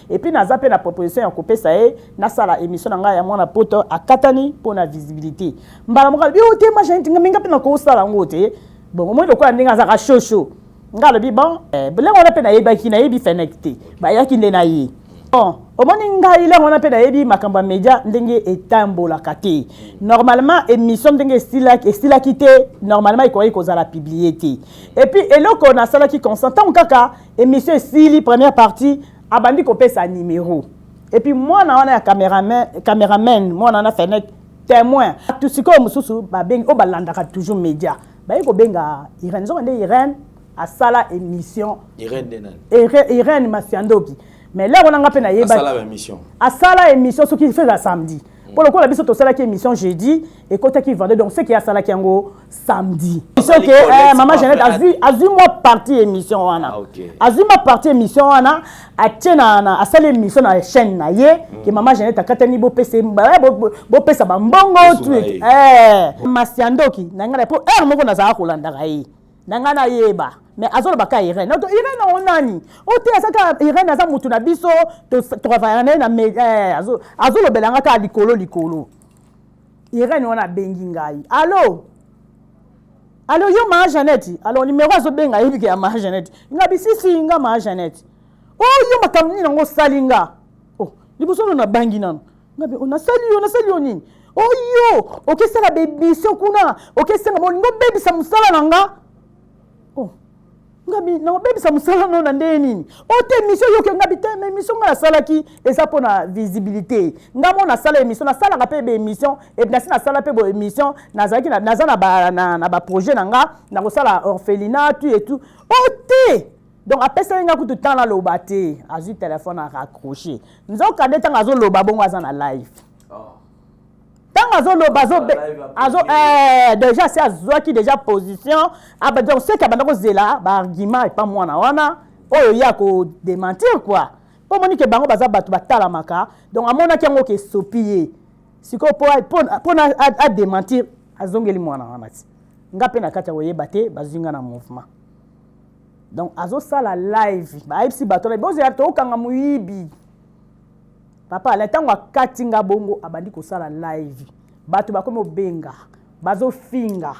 Et puis naza pe na proposition ya kopesa na sala émission nga ya mwana poto akatani pour la visibilité. Mbala mo ka bi ote ma gente nga pe na ko sala ngote. Bon mo ko ndinga za ka shosho. Nga le bi bon belengo na pe na yeba ki na yebi fenecté. Ba ya ki ndena yi. Bon omoni nga ile ngona pe na yebi makamba media ndenge etambola kate. Normalement émission ndenge style kité normalement iko za la publicité. Et puis eloko na sala ki consentant kaka émission style première partie abandi kopé sa numéro. Et puis moi na wana ya caméraman moi na fait témoin tout ce que mususu ba bengi o balandaka toujours média ba ko benga Irène zonde Irène a sala émission Irène Masiandoki mais là on a pe na yeba a sala émission ce qui fait la samedi pour le coup la biso to sala qui émission jeudi et côté qui vendait donc c'est qui a sala qui ngo samedi c'est que maman Jeannette a vu moi partie émission wana a vu moi partie émission wana a tena a sala émission na chaîne na ye que maman Jeannette a katani bo pesa bo pesa ba mbongo truc Masiandoki na ngala po moko na za kolanda kai na ngana yeba mais azolo baka Irène Irène onani ote asaka Irène aza mutu na biso to travailler na azolo belanga ka likolo Irène wana bengi ngai allo yo ma Jeannette alors numéro azo benga yebi ke ma Jeannette ngabi sisi nga ma Jeannette yo makamni nango salinga liboso na bangi nano ngabi ona sali onini yo okesala bémission kuna okesanga molingo bebisa musala nanga ngabi na bebisa musala no na ndeni ote mission yo ke ngabi te mais mission ngala sala ki eza pona visibilité ngamo na sala émission na sala ka pe be émission et na sala pe bo émission nazaki na ba projet nanga na ko sala orphelinat tout et tout ote donc après ça nga kutu temps la lobate azu téléphone a raccroché nzoka de temps azo loba bongo aza na live déjà c'est azwa qui déjà position donc c'est que bandako zela ba argument et pas moi na wana oyo ya ko démentir quoi pour monique bango baza batu batala maka donc amona ki ngo ke sopier siko pour à démentir azongeli mwana wana ti nga pe na kata oyeba te bazinga na mouvement donc azo sala live ba ipsi bato la bozo ya to kanga muyibi papa la tango akatinga bongo abandi ko sala live bato bakomo benga bazo finga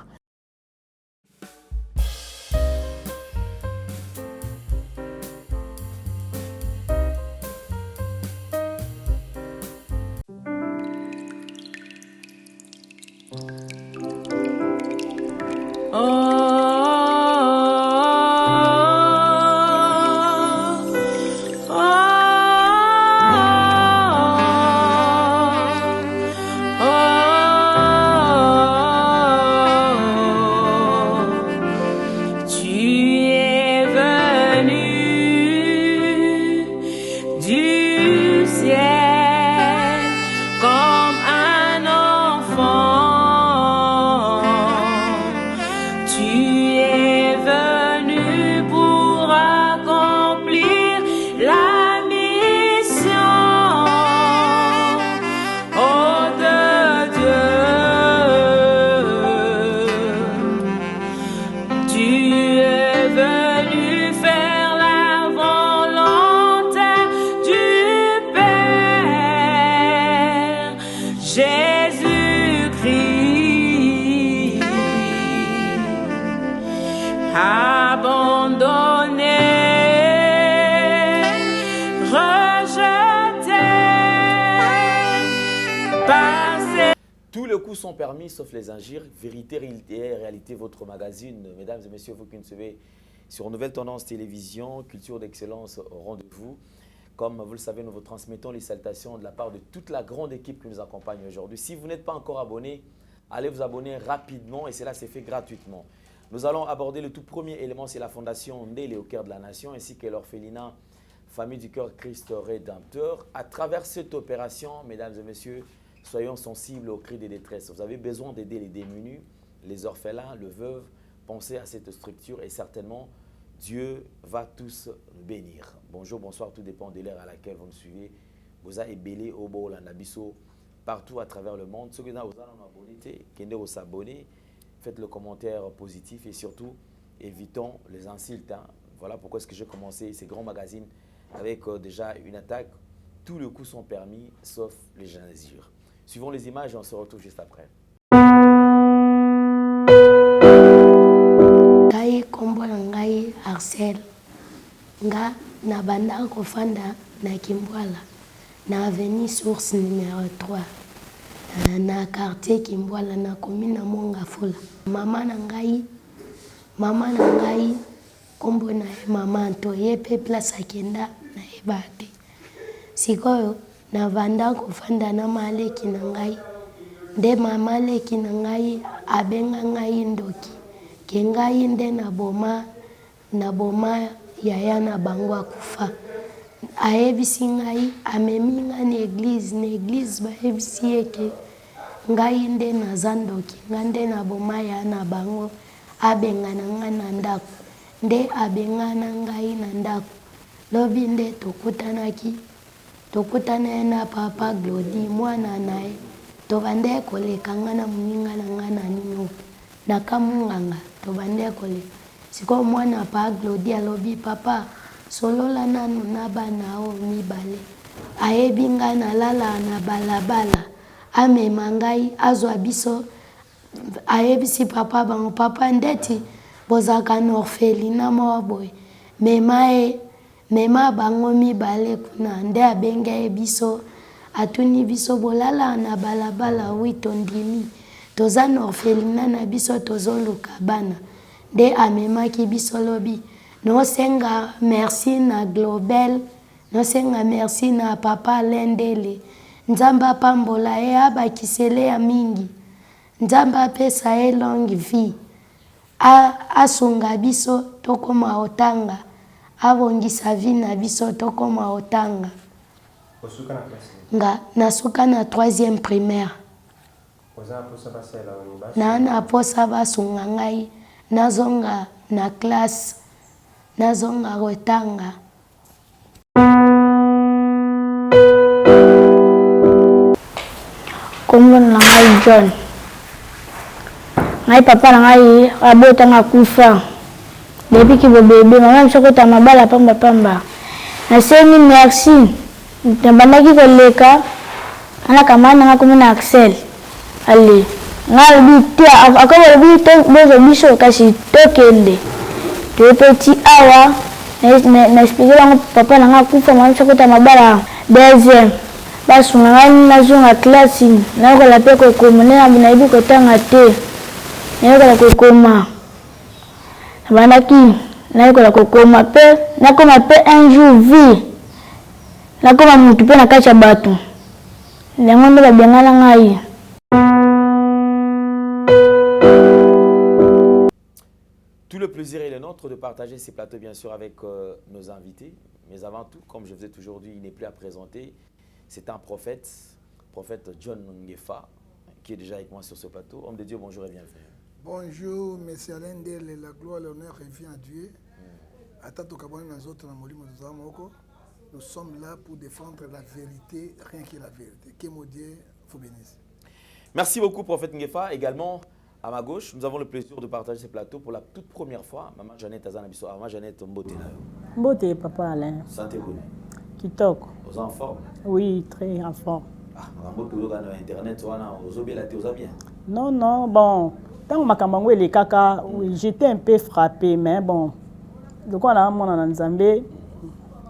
Sont permis sauf les injures. Vérité et réalité, votre magazine, mesdames et messieurs, vous qui nous suivez sur Nouvelle Tendance Télévision, Culture d'Excellence au rendez-vous. Comme vous le savez, nous vous transmettons les salutations de la part de toute la grande équipe qui nous accompagne aujourd'hui. Si vous n'êtes pas encore abonné, allez vous abonner rapidement et cela s'est fait gratuitement. Nous allons aborder le tout premier élément, c'est la fondation Ndélé au cœur de la nation ainsi que l'orphelinat Famille du Cœur Christ Rédempteur. À travers cette opération, mesdames et messieurs, soyons sensibles aux cris de détresse. Vous avez besoin d'aider les démunis, les orphelins, le veuve. Pensez à cette structure et certainement, Dieu va tous nous bénir. Bonjour, bonsoir, tout dépend de l'heure à laquelle vous nous suivez. Vous avez belé au bol, en partout à travers le monde. Ceux qui vous abonné, qui vous s'abonner, faites le commentaire positif et surtout, évitons les insultes. Voilà pourquoi est-ce que j'ai commencé ces grands magazines avec déjà une attaque. Tous les coups sont permis, sauf les jointure. Suivons les images et on se retrouve juste après. Ngai kombo na ngai Arcel. Nga na banda kofanda na Kimbwala. Na avenue Source numéro 3. Na quartier Kimbwala na commune Mongafula. Mama na ngai kombo na mama to yepe place akenda na ebate. Sikoyo na banda kofanda na maleki na ngai. Nde mama leki na ngai abenga ngai ndoki. Ke ngai nde na boma yaya na bango akufa. Ayebisi ngai amemi nga na église bayebisi eke ngai nde naza ndoki, nga nde na boma ya na bango abengana nga na ndako. Nde abengana ngai na ndako. Lobi nde tokutana na papa Glody mwana naye. Tobande koleka nga na muninga na nga na nino. Na kamunganga tobande koleka. Siko mwana pa Glody alobi papa solola nanu na bana o mibale. Ayebi nga na lala na balabala. Amema ngai azwa biso. Ayebisi papa bango papa ndeti bozaka na orphelina mawa boy. Mema bango mibale kuna nde abenge biso. Atuni biso bolala na balabala witondimi. Toza na orphelina na biso tozoluka bana. Nde amemaki biso lobi. No senga merci na Globel. No senga merci na papa Lendele. Nzamba pambola e abakisele ya mingi. Nzamba pesa e longue vie. Asunga biso tokoma otanga. Abongisa vie na biso tokoma otanga. Nga nasuka na 3e primaire. Na posa basunga ngai nazonga na classe nazonga otanga. Kombo na ngai John. Ngai papa na ngai abotanga kufa. Depuis ki bébé mama msokota mabala pamba. Na semi merci. Nabandaki koleka ana kamana nga komina Axel. Ali. Ngal biti akobo biti bozo biso kasi tokende. Te petit awa na expliquer bango papa na nga kufa mama msokota mabala. Deuxième. Basunga ngai nazonga classe na kola pe kokoma na ibi kotanga te. Na kola kokoma. Bandaki na kola kokoma pe na koma pe un jour vie. Na koma mutu pe na kacha batu. Lengo ndo babengana ngai. Tout le plaisir est le nôtre de partager ces plateaux bien sûr avec nos invités. Mais avant tout, comme je vous ai aujourd'hui, il n'est plus à présenter. C'est un prophète John Ngefa, qui est déjà avec moi sur ce plateau. Homme de Dieu, bonjour et bienvenue. Bonjour, monsieur Alain Del, la gloire, l'honneur revient à Dieu. Nous sommes là pour défendre la vérité, rien que la vérité. Que mon Dieu vous bénisse. Merci beaucoup, prophète Ngefa. Également, à ma gauche, nous avons le plaisir de partager ce plateau pour la toute première fois. Maman Jeannette Azanabiso, Maman Jeannette Mbote. Mbote, papa Alain. Santé bonne. Kitoko. Aux en forme? Oui, très en forme. Ah, Mbote, vous avez Internet, vous avez bien. Non, bon. Tant que les caca, j'étais un peu frappé, mais bon. Donc, on a mon Nzambé,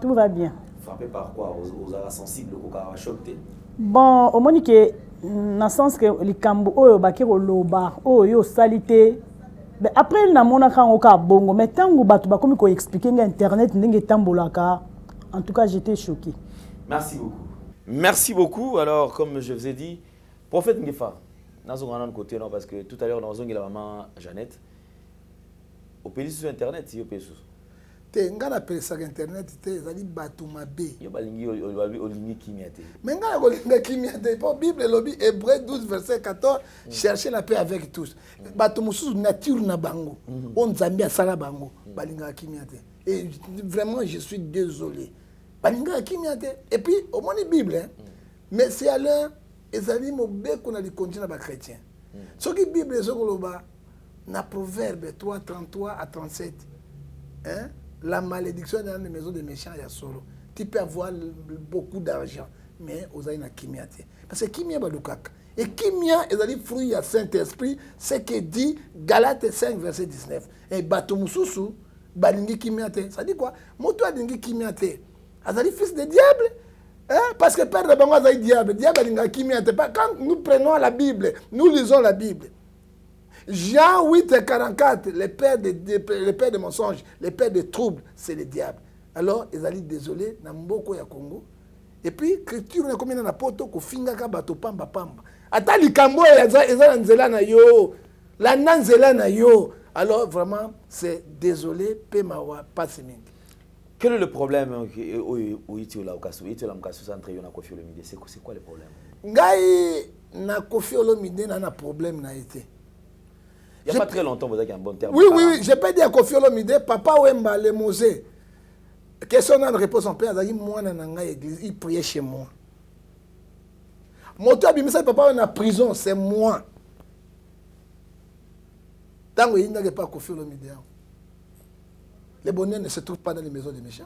tout va bien. Frappé par quoi? Vous avez sensible au choc? Bon, au moins que dans le sens que les cambo oyo bakiro loba oyo salité. Mais après na mona kan oka bongo, mais tant que batu ba komi ko expliquer internet ndenge tambolaka. En tout cas, j'étais choqué. Merci beaucoup. Merci beaucoup. Alors, comme je vous ai dit, prophète Ngefa, nous avons un côté, non, parce que tout à l'heure, nous avons la maman Jeannette. Au pays sur Internet, si au pays sur. Te ngana pesa internet te ezali batu mabe. Yo balingi olingi kimia te. Mais ngana kolinga kimia te. Pour Bible lobby Hébreux 12 verset 14, cherchez la paix avec tous. Batu mususu nature na bango. On Nzambi asala bango. Balinga kimia te. Et vraiment je suis désolé. Balinga kimia te. Et puis au moins la Bible hein. Mais c'est alors ezali mobe qu'on a dit continuer ba chrétien. Ce qui Bible ce koloba na Proverbe 3:33 à 37. Hein? La malédiction dans les maisons des méchants, il y a solo. tu peux avoir beaucoup d'argent, mais aux aïna kimia. Parce que kimia balukak. Et kimia est le fruit à Saint-Esprit, ce que dit Galates 5, verset 19. Et Batoumusousou, balingi kimia te. Ça dit quoi? Moto a dingi kimia te. Azali fils de diable. Hein? Parce que père de Bango azali diable. Diable a kimia te. Quand nous prenons la Bible, nous lisons la Bible. Jean 8 et 44, les pères de mensonges, les pères de troubles, c'est le diable. Alors, ils allaient désolé, na mboko ya Congo. Et puis, l'écriture, on a combien de poto ko finga ka bato pamba pamba. Ata likambo eza nzela na yo, la nanzela na yo. Alors, vraiment, c'est désolé, pemawa, pas mingi. Quel est le problème où tu as entre yo na Koffi Olomide? C'est quoi le problème? Ngai na Koffi Olomide na problème na été. Il n'y a pas très longtemps, vous avez un bon terme. Oui, je peux dire Koffi Olomide, Papa Wemba, le Mosé. Question de réponse en paix, moi, il priait chez moi. Mon toit, papa est en prison, c'est moi. Tant qu'il n'y a pas Koffi Olomide, les bonheurs ne se trouvent pas dans les maisons des méchants.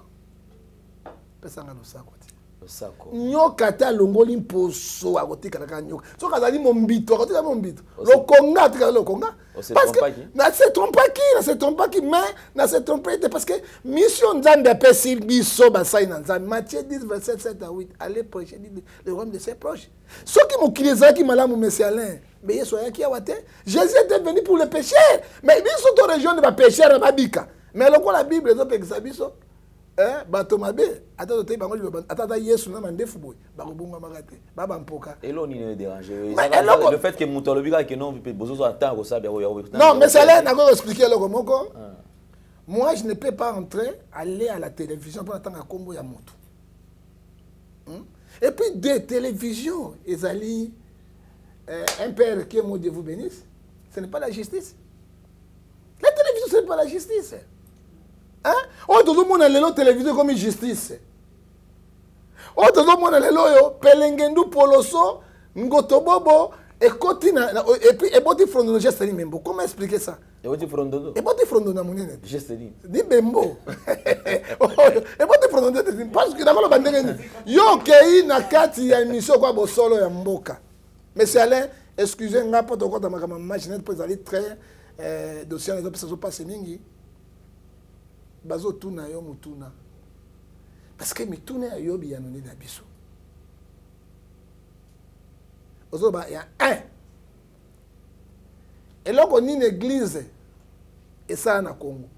Personne n'a ça. Nyoka ta longoli mposo akotika la nyoka. So kazali mombito, akotika mombito. Le Conga tika le Conga. Parce que na se trompe pas qui mais na se trompe parce que mission Nzambe appelle biso basai na Nzambe. Matthieu 10 verset 7 à 8. Allez prêcher le royaume de ses proches. Ceux qui m'ont kileza qui malamu monsieur Alain. Mais yeso ya ki awate. Jésus était venu pour les pécheurs. Mais biso to région de ba pécheurs babika. Mais le quoi la Bible zo pekisa biso. Batomabe, attends, Yesu na mandefu boy, bakobunga magate, baba mpoka. Et là on est dérangé. Le fait que Moutolobiga que non besoin attendre ça non, mais ça là n'a pas expliqué le moko. Moi je ne peux pas entrer aller à la télévision pour attendre à Congo ya moto. Et puis des télévisions, ezali un père qui mon Dieu vous bénisse, ce n'est pas la justice. La télévision ce n'est pas la justice. Hein? Oh, tout le monde a la télévision comme justice. Oh, tout le monde a le pelengendu poloso, ngotobobo, et continue. Et puis, et boti frondo, je sais même. Comment expliquer ça? Et boti frondo? Et boti frondo na monene. Je sais dit. Dis bembo. Et boti frondo, parce que d'abord, yo kei na kati ya émission kwa bosolo ya mboka. Monsieur Alain, excusez moi pour ton ma machine pour aller très dossier les opérations passées mingi. Bazo tuna yo mutuna. Parce que mituna yo bi yanoni na biso. Ozo ba ya un. Et là on une église et ça na Congo.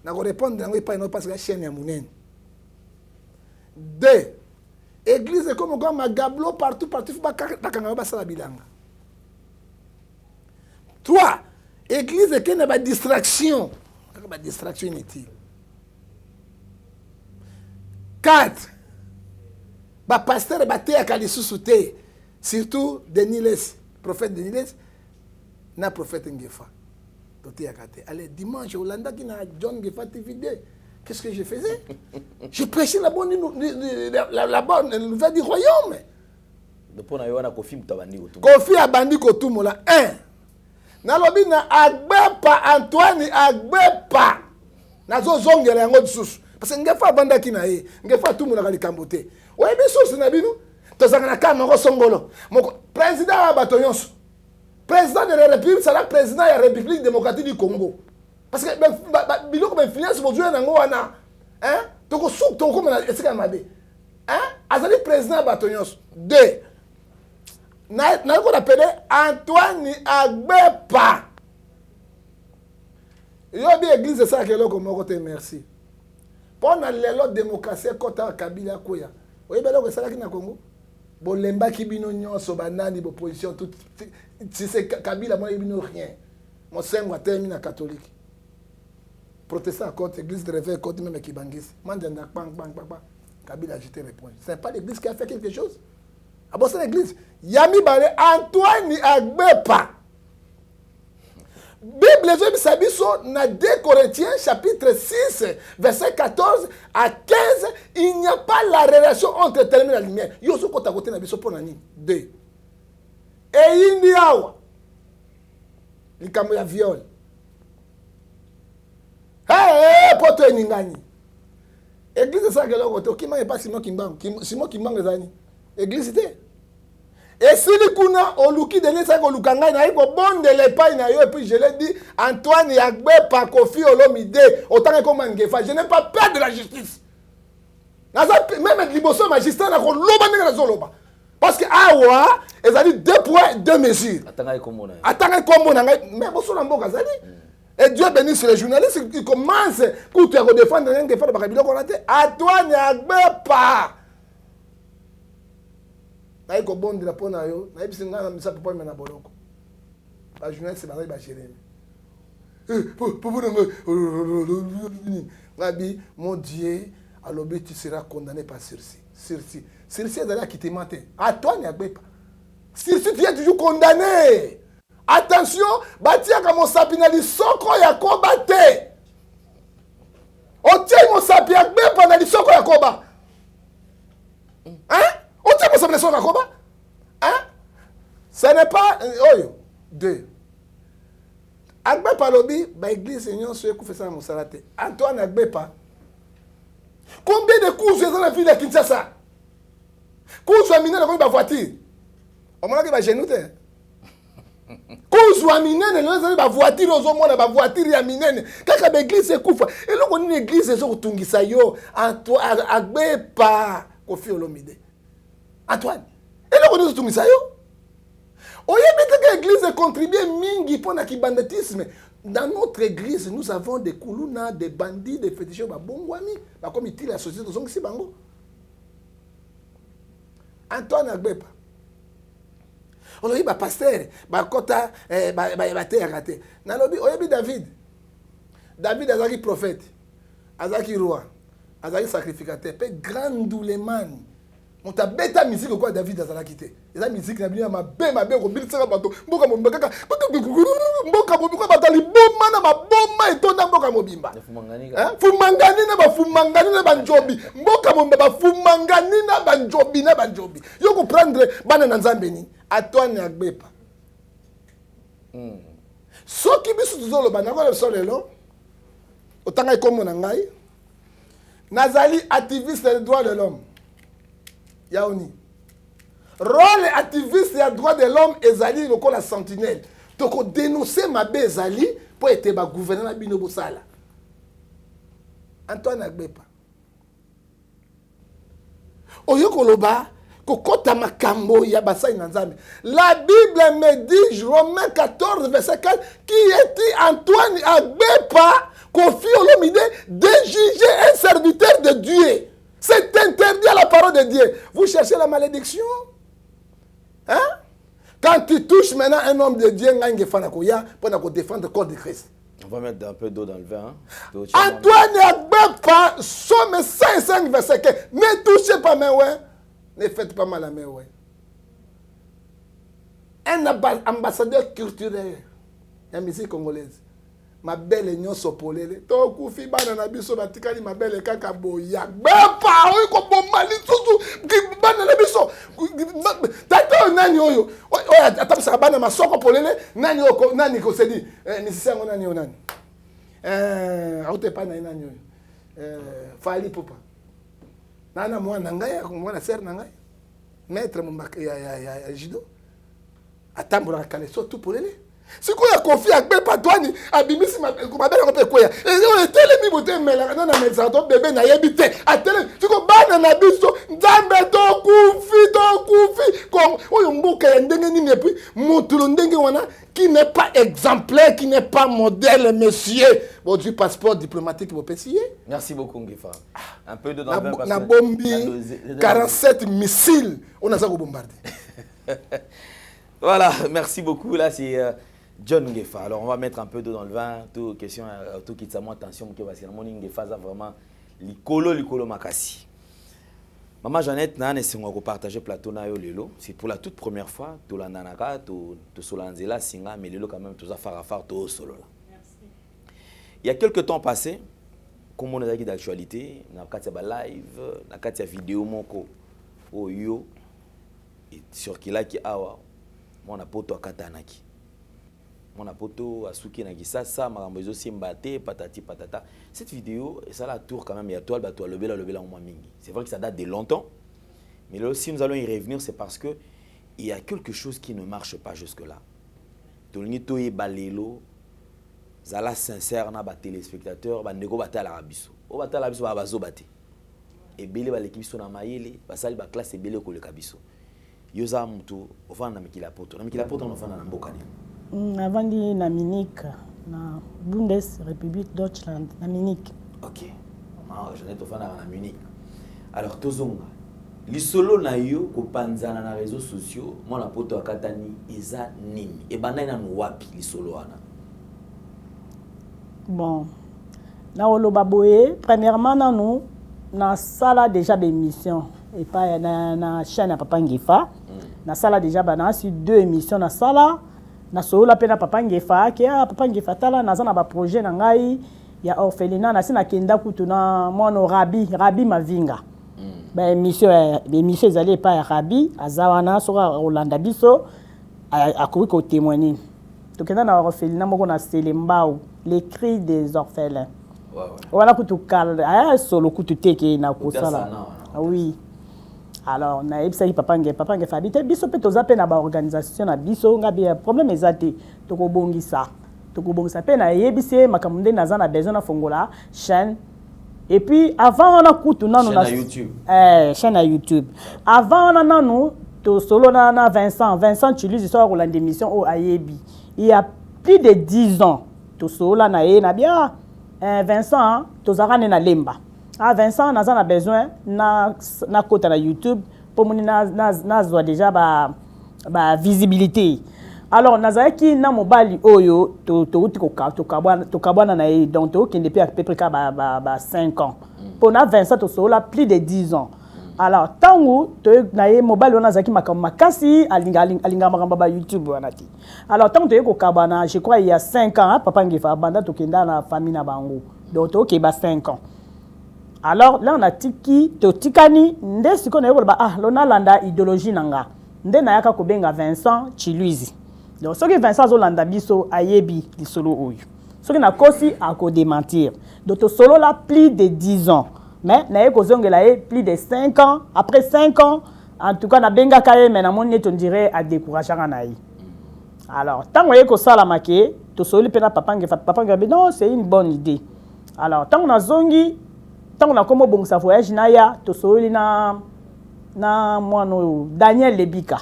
Na ko répondre ngo pas non parce que chaîne ya munene. Deux. Église comme magablo partout ba kanga ba sala bilanga. Trois. Église qui n'a pas distraction. Pas distraction inutile. 4. Ba pasteur baté à Kalisusuté, surtout Deniles, prophète Deniles, na prophète Ngefa. Doté à Kate. Allez, dimanche, Hollanda qui n'a John Ngefa TV2. Qu'est-ce que je faisais? Je prêchais la bonne nouvelle du royaume. Kofi a bandi kotumola 1. Nalobi na agbepa Antoine agbepa nazo zongela yango disusu parce que ngefa banda kina ye ngefa tumu na likambo te oyebi source na bino tozanga na kama ko songolo moko président wa bato nyonso président de la république sera président de la république démocratique du Congo parce que biloko ba influence bozuya nango wana hein toko souk toko na esika mabe hein azali président wa bato nyonso 2 na ko appelé Antoine Agbepa. Yo bi église ça que loko moko te merci. Pour na lelo démocratie kota Kabila koya. Oye belo ko sala ki na Congo. Bo lemba ki bino nyonso banani bo position tout si c'est Kabila moi bino rien. Mon sengo termine na catholique. Protestant contre église de réveil contre même qui bangis. Mandenda bang bang bang. Kabila jeté réponse. C'est pas l'église qui a fait quelque chose. Ah bon, c'est l'église. Yami Bale Antoine Agbepa. Bible je bisabiso na 2 Corinthiens chapitre 6 verset 14 à 15, il n'y a pas la relation entre téléphone et la lumière. Yo so kota côté na biso pour nani 2. Et indi awa. Likambo ya viol. Hey, poto eningani. Église ça que l'autre, qui m'a pas Simon Kimbang, Simon Kimbang les années. Église c'était. Et si les kuna oluki de nesa ko lukanga na iko bonde le paille na yo et puis je l'ai dit Antoine Yagbe pa Kofi Olomide autant que Mangefa, je n'ai pas peur de la justice. Même liboso magistrat na ko loba na zoloba. Parce que awa, ils ont dit 2 points, 2 mesures. Attends kombo na. Attends kombo na mais boso na mboka zali. Et Dieu bénisse les journalistes qui commencent à défendre rien que faire de Bakabilo Konate. Antoine Yagbe pa. Na ko bon de la pona yo, na bisinga na misa papa mena boloko. Ba journaliste ba ba chérie. Mon Dieu, alors tu seras condamné par Circe. Circe est allé quitter Matin. Antoine Yagbe pa. Circe tu es toujours condamné. Attention, batia comme sapina li soko ya koba te. Otie mo sapia gbe pendant li soko ya koba. Hein? Otie mo sapina soko ya koba? Hein? Ce n'est pas oyo 2. Agbe pa lobi ba église union so ku fesa mo salate. Antoine Agbe pa. Combien de cours dans la ville de Kinshasa? Cours amine na ko ba voiture. On m'a dit ba genou te. Kozwa minene na ba voiture ozomona ba voiture ya minene kaka ba église ekufa eloko ni église ezokutungisa yo Antoine Agbe pa Kofi Olomide Antoine eloko ni ezokutungisa yo oyebi que l'église contribue mingi pour na kibandatisme. Dans notre église nous avons des kuluna, des bandits, des féticheurs ba bongwami ba comme il la société zongisi bango. Antoine Agbe pa Olobi ba pasteur, ba kota, ba te yakate. Nalobi, oyebi David azaki prophète, azaki roi, azaki sacrificateur, pe grand douleman. On t'a bêta musique quoi David azaki te. Eza musique na bino ma be ko bilisa bato. Mboka mboka mboka mboka batali bomba na ba bomba etonda mboka mobimba. Hein? Fumangani na banjobi. Mboka mboka ba fumangani na banjobi. Yo ko prendre bana na Nzambe ni. Antoine Yagbe pa. Soki biso tuzolo bana ko le solelo. Otanga ikomo na ngai. Nazali activiste des droits de l'homme. Yaoni. Rôle activiste des droits de l'homme ezali loko la sentinelle. Toko dénoncer ma bezali pour être ba gouverner na bino bosala. Antoine Agbe pa. Oyoko loba kokota makambo ya basai na Nzambe. La Bible me dit Romains 14 verset 4 qui était Antoine Agbe pa Kofi Olomide de juger un serviteur de Dieu. C'est interdit à la parole de Dieu. Vous cherchez la malédiction? Hein? Quand tu touches maintenant un homme de Dieu, pour défendre le corps de Christ. On va mettre un peu d'eau dans le vin. Hein? Antoine Agbe pa, Somme 5 verset 15. Ne touchez pas mes ouais. Ne faites pas mal à mes ouais. Un ambassadeur culturel. La musique congolaise. Ma belle nyonso polele to kufi bana na biso batikali ma belle kaka boya bepa oyo ko bomali tutu bana na biso tato nani oyo atapsa bana masoko polele nani oko nani ko sedi misisi ngo nani onani aute pa na nani oyo fali popa nana mwana ngai ser na ngai maître mbaka ya judo atambola kaleso tout polele. Si vous avez confié à Agbe Douane, abimisi mabele ko pe koya. Et tele mi bote mela na meza to bébé na yebite. Atele si ko bana na biso Nzambe to kufi comme oyo mboka ya ndenge nini et puis motulo ndenge wana qui n'est pas exemplaire, qui n'est pas modèle monsieur. Bon du passeport diplomatique vous payez. Merci beaucoup Ngefa. Un peu de dans le na bombi 47 missiles on a ça ko bombarder. Voilà, merci beaucoup là c'est John Ngefa. Alors on va mettre un peu d'eau dans le vin. Tout question, tout qui t'amène attention parce que mon Ngefa ça vraiment l'icolo makasi. Maman Jeannette na ne singo ko partager plateau na yo lelo. C'est pour la toute première fois to la nanaka to solanzela singa mais lelo quand même to za farafar to solo là. Merci. Il y a quelques temps passé comme on a dit d'actualité na katia ba live na katia vidéo moko oyo sur kila ki awa mon apoto akatanaki. mon apoto asuki na kisasa makambo ezo simbate patati patata. Cette vidéo ça la tour quand même il y a toi le bela au moins mingi. C'est vrai que ça date de longtemps. Mais là si nous allons y revenir c'est parce que il y a quelque chose qui ne marche pas jusque là. Tolni toye balelo zala sincère na ba téléspectateurs ba ndeko batala biso. O batala biso ba bazo bate. Et belé ba l'équipe so na mayele ba sali ba classe belé ko le kabiso. Yoza mutu ofana na mikila poto. Na mikila poto on ofana na mboka ni. Avandi na Munich na Bundesrepublik Deutschland na Munich. OK. Je n'ai ofana na Munich. Alors tozonga lisolo na yo ko panzana na réseaux sociaux moi na poto akatani eza nini e bana na wapi lisolo wana. Bon. Na oloba boye premièrement nous na sala déjà d'émission et pas na chaîne à Papa Ngefa na sala déjà bana si 2 émissions na sala na solo pena Papa Ngefa ke Papa Ngefa tala na zana ba projet na ngai ya orphelinat na sina kenda kutuna mono Rabi Mavinga ba émission ezali pas ya Rabi azawana soka Rolanda biso akoki ko témoigner to kenda na orphelinat moko na Selembao les cris des orphelins. Voilà que tu calmes, solo que tu t'es qui na kusala. Oui. Alors na epsa papa nge fabite biso pe tozape na ba organisation na biso ngabi problème ezate to ko bongisa pe na yebise makamunde na za na besoin na fongola chaîne et puis avant on a kutu nanu na YouTube. Chaîne à YouTube. Avant on a nanu to solo na Vincent tu lis histoire Rolanda émission au Ayebi. Il y a plus de 10 ans to solo na na bien Vincent, tozara na lemba. Vincent naza na besoin na kota na YouTube pour moni na zwa déjà ba visibilité. Alors nazaki na mobali oyo to uti to kabwana na e donc to kende pe à peu près ba 5 ans. Pour na Vincent to sola plus de 10 ans. Alors tangu to na e mobile wana zaki makasi alinga makamba ba YouTube wana ti. Alors tangu to yeko kabana je crois il y a 5 ans Papa Ngefa banda to kenda na famille na bango. Donc to ke ba 5 ans. Alors là on a tikani nde siko na yeko ba lona landa idéologie nanga. Nde na yaka ko benga Vincent Chiluizi. Donc ce que Vincent Zolanda biso ayebi li solo oyo. Ce que na kosi a ko démentir. Donc to solo là plus de 10 ans. Mais na yeko zongela plus de 5 ans. Après 5 ans, en tout cas na benga kaye mais na moni on dirait à décourager na yi. Alors tant que yeko sala make to solo pena papa nge non, c'est une bonne idée. Alors tant na zongi tant na komo bongsa voyage na ya to solo na mwana Daniel Lebika.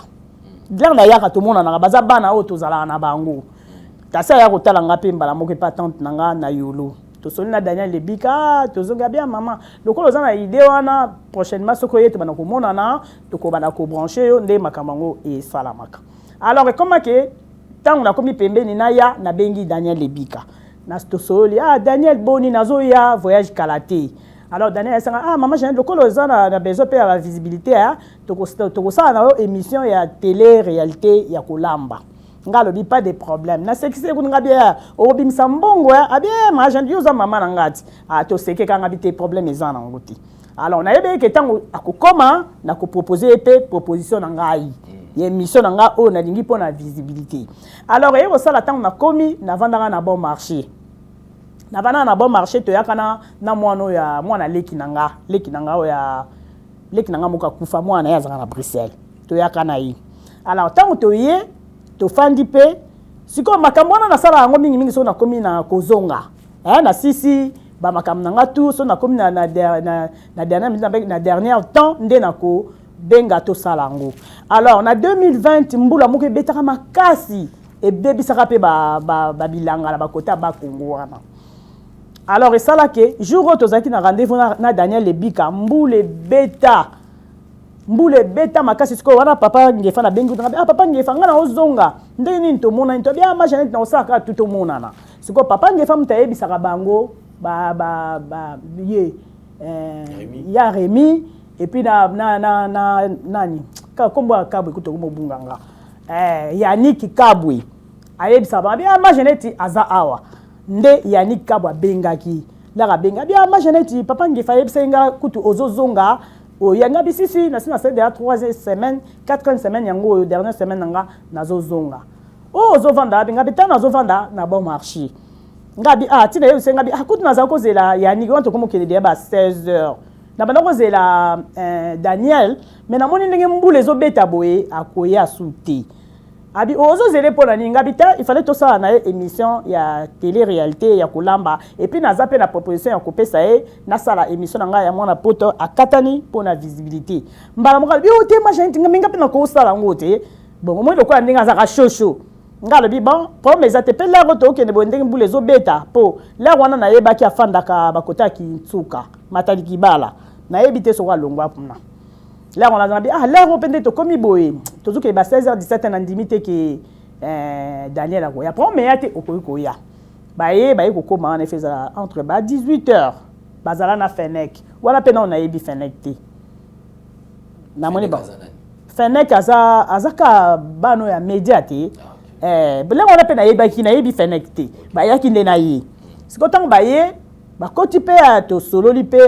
Là na yaka to mona na baza bana o to zala na bango. Tasa ya ko tala ngape mbala moko patante nanga na yolo. To soli na Daniel Lebika to zonga bien maman. Lokolo za na idée wana prochainement soko yete bana ko mona na to ko bana ko brancher yo nde makamango e salamaka. Alors comment que tant na komi pembeni na ya na bengi Daniel Lebika. Na to soli Daniel boni nazo ya voyage Kalaté. Alors Daniel sanga maman j'ai lokolo za na besoin pe la visibilité to ko sa na émission ya télé réalité ya kolamba. Ngalobi pas de problème na sekise ku ngabia obimisa mbongo bien ma agent yoza mama ngati to seke ka ngabite problème ezana ngoti. Alors na yebe ke tango akokoma na ko proposer pe proposition ngai émission nga o na lingi pona visibilité. Alors yebo sala tango na komi na vandanga na bon marché. Na vana na bon marché to yakana na mwana ya mwana leki nanga o ya leki nanga muka kufa mwana ya zanga na Bruxelles to yakana yi. Alors tango to ye to fandi pe siko makambo na sala yango mingi so na komi na kozonga na sisi ba makambo nanga tu so na komi na dernière temps nde na ko benga to sala yango. Alors na 2020 mbula moko betaka makasi e bebisaka pe ba bilanga la ba kota ba Congo wana. Alors et ça là que jour to zaki na rendez-vous na Daniel Lebika mbule makasi siko wana Papa Ngefa na bengi Papa Ngefa ngana ozonga ndeni nto mona nto bien ma jeune na osaka tout mona na siko Papa Ngefa mutayebisaka bango ya Rémi et puis na nani kombo kabwe kuto mobunganga Yannick Kabwe ayebisa ba bien ma jeune aza awa nde Yannick Kabwe bengaki la benga bien ma jeune Papa Ngefa yebisa kutu ozozonga o yanga bisisi na sina c'est de la 3e semaine 4e semaine yango dernière semaine nga nazo zonga. oh ozovanda bi ngabi tana ozovanda na bon marché ngabi tina yo se ngabi akutu na za kozela ya ni wanto komo kele de ba 16h na bana kozela Daniel mais na moni ndenge mbule ezobeta boye akoya suti abi ozozele pona ni ngabi ta il fallait to ça na émission ya télé-réalité ya kolamba et puis na zape na proposition ya kopesa na sala émission nga ya mwana poto akatani pona visibilité mbala moka bi ote machin tinga minga pena ko sala ngote bon moi lokola ndinga za ka shosho ngalo bi bon pour mes atepe la roto ke ne bondenge mbule ezobeta po la wana na yeba ki afandaka bakota ki ntsuka matali kibala na yebite so kwa longwa puna là on a dit là on peut être comme boy tout que ba 16h 17h na ndimite ke Daniel ako ya pour meate okoyiko ya ba ko koma en fait entre ba 18h bazala na Fenec wala pena on a yebi Fenec te na moni ba Fenec azaka bano ya media te bele on a pena yebi Fenec te ba ya kinde na yi sikotango ba ye bakoti pe to sololi pe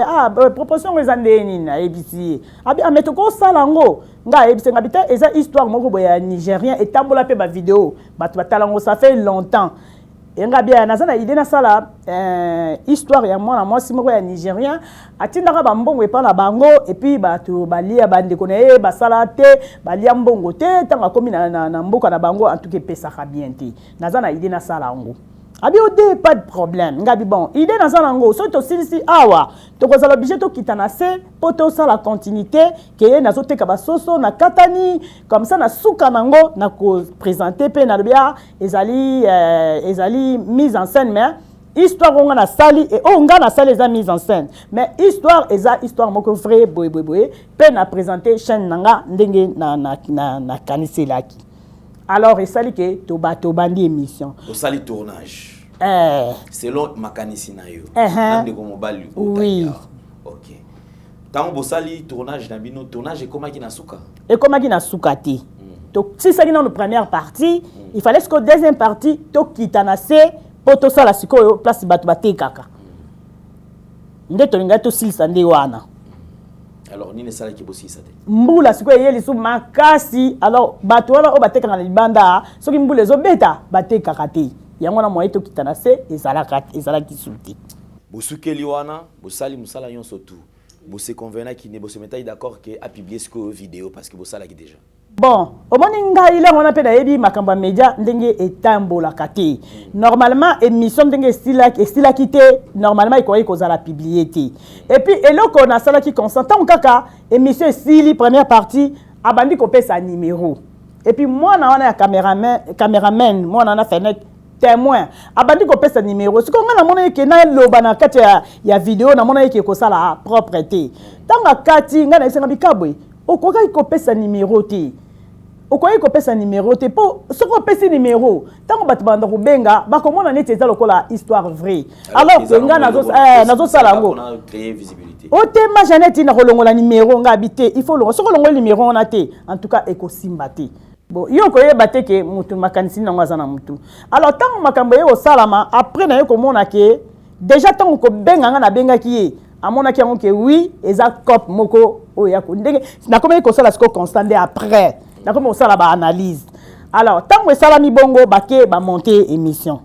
proposition ezandeni na ABC abi ametoko salango nga ebise ngabita eza histoire moko boya nigérien etambola pe ba vidéo batu batalango ça fait longtemps et ngabia nazana idée na sala histoire ya moi simoko ya nigérien atindaka ba mbongo epa na bango et puis batu balia bande konaye basala te balia mbongo te tanga komi na mboka na bango en tout cas pesa ka bien te nazana idée na sala ngo abi ode pas de problème ngabi bon idée dans zanango so to silisi awa to kozala obligé to kitana se poto ça la continuité que na zote ka basoso na katani comme ça na suka nango na ko présenter pe na bia ezali mise en scène mais histoire on na sali et on na sali eza mise en scène mais histoire moko vrai boy pe na présenter chaîne nanga ndenge na kaniselaki. Alors, il s'agit que tu bandi émission. Au sali tournage. Selon Makanisinayo. Oui. Ok. Tant que sali tournage d'abino tournage et comment qui na suka. Et comment qui na suka te. Donc si ça dans la première partie, il fallait que deuxième partie to kitanase poto sala sikoyo place batu batekaka. Ndeto linga to silsa nde wana. Alors ni ne sala ki bosi sate. Mbula sikoyo yeli su makasi alors batu wana o bateka na libanda soki mbula ezobeta batekaka te. Yango na moyeto kitanase ezala kisuti. Bosukeli wana bosali musala yonso tout. Bosse convena qui ne bosse metaille d'accord que a publier ce vidéo parce que bosala ki déjà. Bon, au moment où on a fait makamba média ndenge etambola kate. Normalement émission ndenge style quitté normalement il croyait qu'on a publié té. Et puis eloko on a sala qui consentant kaka émission style première partie abandi ko pesa numéro. Et puis moi na on a caméraman moi on a fait témoin abandi ko pesa numéro. Ce qu'on a mona ke na loba na kati ya vidéo na mona ke ko sala propreté. Tanga kati ngana isenga bikabwe. Okoka ko pesa numéro té. Okoye ko pesa numéro te po soko pesa numéro tango batu banda ko benga ba ko mona neti eza lokola histoire vraie alors que nga nazo sala ngo créer visibilité o te ma janeti na kolongola numéro nga habité il faut le soko longola numéro on a te en tout cas ekosimba te bon yo ko yeba te ke mutu makanisi na ngwa zana mutu alors tango makambo ye o salama après na yo ko mona ke déjà tango ko benga nga na benga ki amona ki ngo ke oui eza cop moko o ya ko ndenge na comme ko sala siko constant après. D'accord, on ça la analyse. Alors, tant que ça la mi bongo, baké ba monter émission.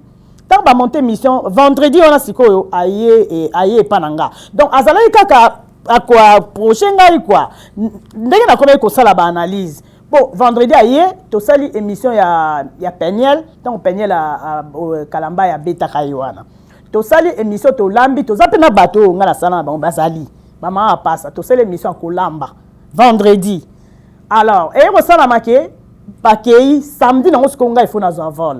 Tant ba monter émission, vendredi on a siko aye pananga. Donc azala kaka à quoi prochain gars quoi. Ndenge na comme ko ça la analyse. Bon, vendredi aye to sali émission ya Peniel, tant Peniel a Kalamba ya beta kaiwana. To sali émission to lambi to zapena bateau ngala sala ba basali. Mama passe to sali émission ko lamba vendredi. Alors, et on s'en a marqué, samedi, on a fait un vol.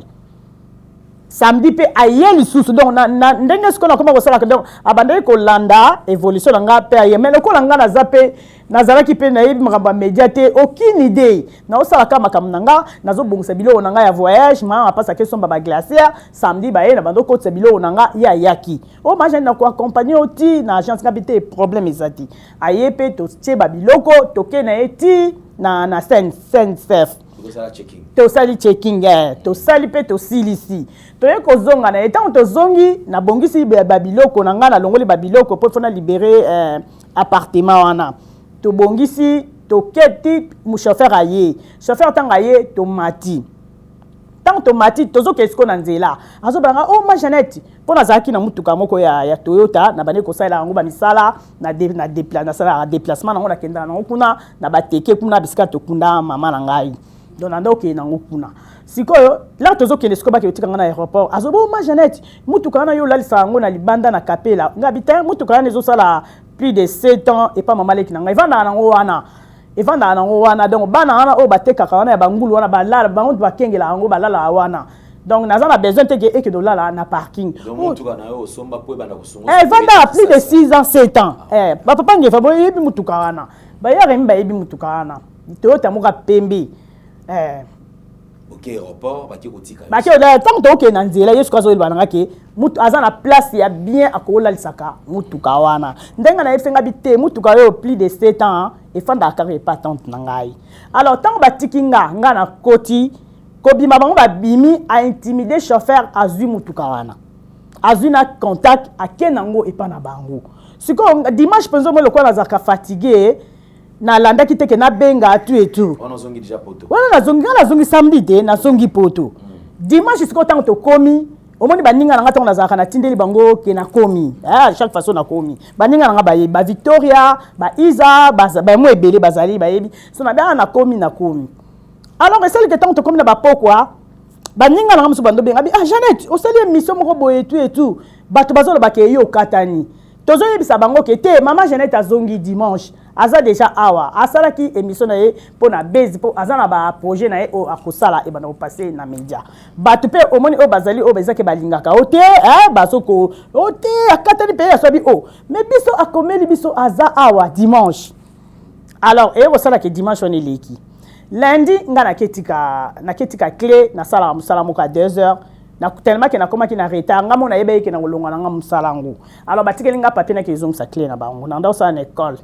Samedi, ailleurs, donc, ce qu'on a commencé à faire, abandonner que l'anda, évolution, mais le coup, l'anga n'a zappé, n'a qui peut naïf, m'a médiaté, aucune idée. N'a pas la cam nanga, n'a pas bon sabilo, on a voyage, m'a pas sa question, baba glaciaire, samedi, bah, n'a pas de côte sabilo, on a yaki. Oh, ma j'ai quoi accompagné aussi, n'a agence capité, problème ezati. Aïe, pe, to, tche, babiloko, toke na eti, na scène chef. To sali checking to sali pe to silisi to ye ko zonga na etant to zongi na bongisi babiloko na ngana longoli babiloko po fona libérer appartement wana to bongisi to keti mu chauffeur aye chauffeur tanga ye to mati tant tomati tozo kesko na nzela azo banga oh ma Jeannette pona zaki na mutuka moko ya Toyota na bane ko sala ngo ba misala na déplacement na ngo na kenda na kuna na bateke kuna bisika to kunda mama na ngai donc na ndoke na ngo kuna sikoyo la tozo kende siko ba ke utika na aéroport azo bo ma Jeannette mutuka na yo lalisa ngo na libanda na kapela ngabita mutuka na zo sala plus de 7 ans et pas maman leki na ngai vanda na ngo wana evanda na ngo wana donc bana wana o bateka wana ya bangulu wana balala bango bakengela ngo balala wana donc naza na besoin te que dolala na parking donc mutuka na yo somba po banda kusunga vanda plus de 6 ans 7 ans ba papa ngefa bo yebi mutuka wana ba yare mba yebi mutuka wana Toyota moka pembe OK aéroport baki kotika baki ola tant to ke na nzela yesu kazo ilibana ke mutu aza na place ya bien akola lisaka mutuka wana ndenga na yesenga bite mutuka yo plus de 7 ans et fanda carré patente na ngai alors tant batikinga nga na koti kobima bango babimi a intimider chauffeur azui mutuka wana azui na contact akenango epana bango siko dimanche penzo mo lokwa nazaka fatigué na landa kiteke na benga tu et tout on zongi déjà poto wana na zongi samedi te na zongi poto dimanche siko tango to komi omoni baninga na ngata nazaka na tindeli bango ke na komi chaque façon na komi baninga na ba Victoria ba Isa ba mo ebele bazali ba yebi so na ba na komi alors c'est le temps to komi na ba pokwa baninga na musu bando benga Jeannette o sali émission moko boye et tout bato bazolo ba ke yo katani tozo yebisa bango ke te mama Jeannette azongi dimanche aza déjà awa asala ki émission na ye pona base po azana ba projet na ye o akosala e bana passer na media batu pe omoni o bazali o bezake balingaka ote basoko ote akatani pe asobi o mais biso akomeli biso aza awa dimanche alors e osala ke dimanche on eleki lundi nga na ketika clé na sala musala moka 2h na tellement que na koma ki na retard nga mona yebe ke na kolonga nga musala ngo alors batikeli nga papier na kezong sa clé na bango na ndo sa na école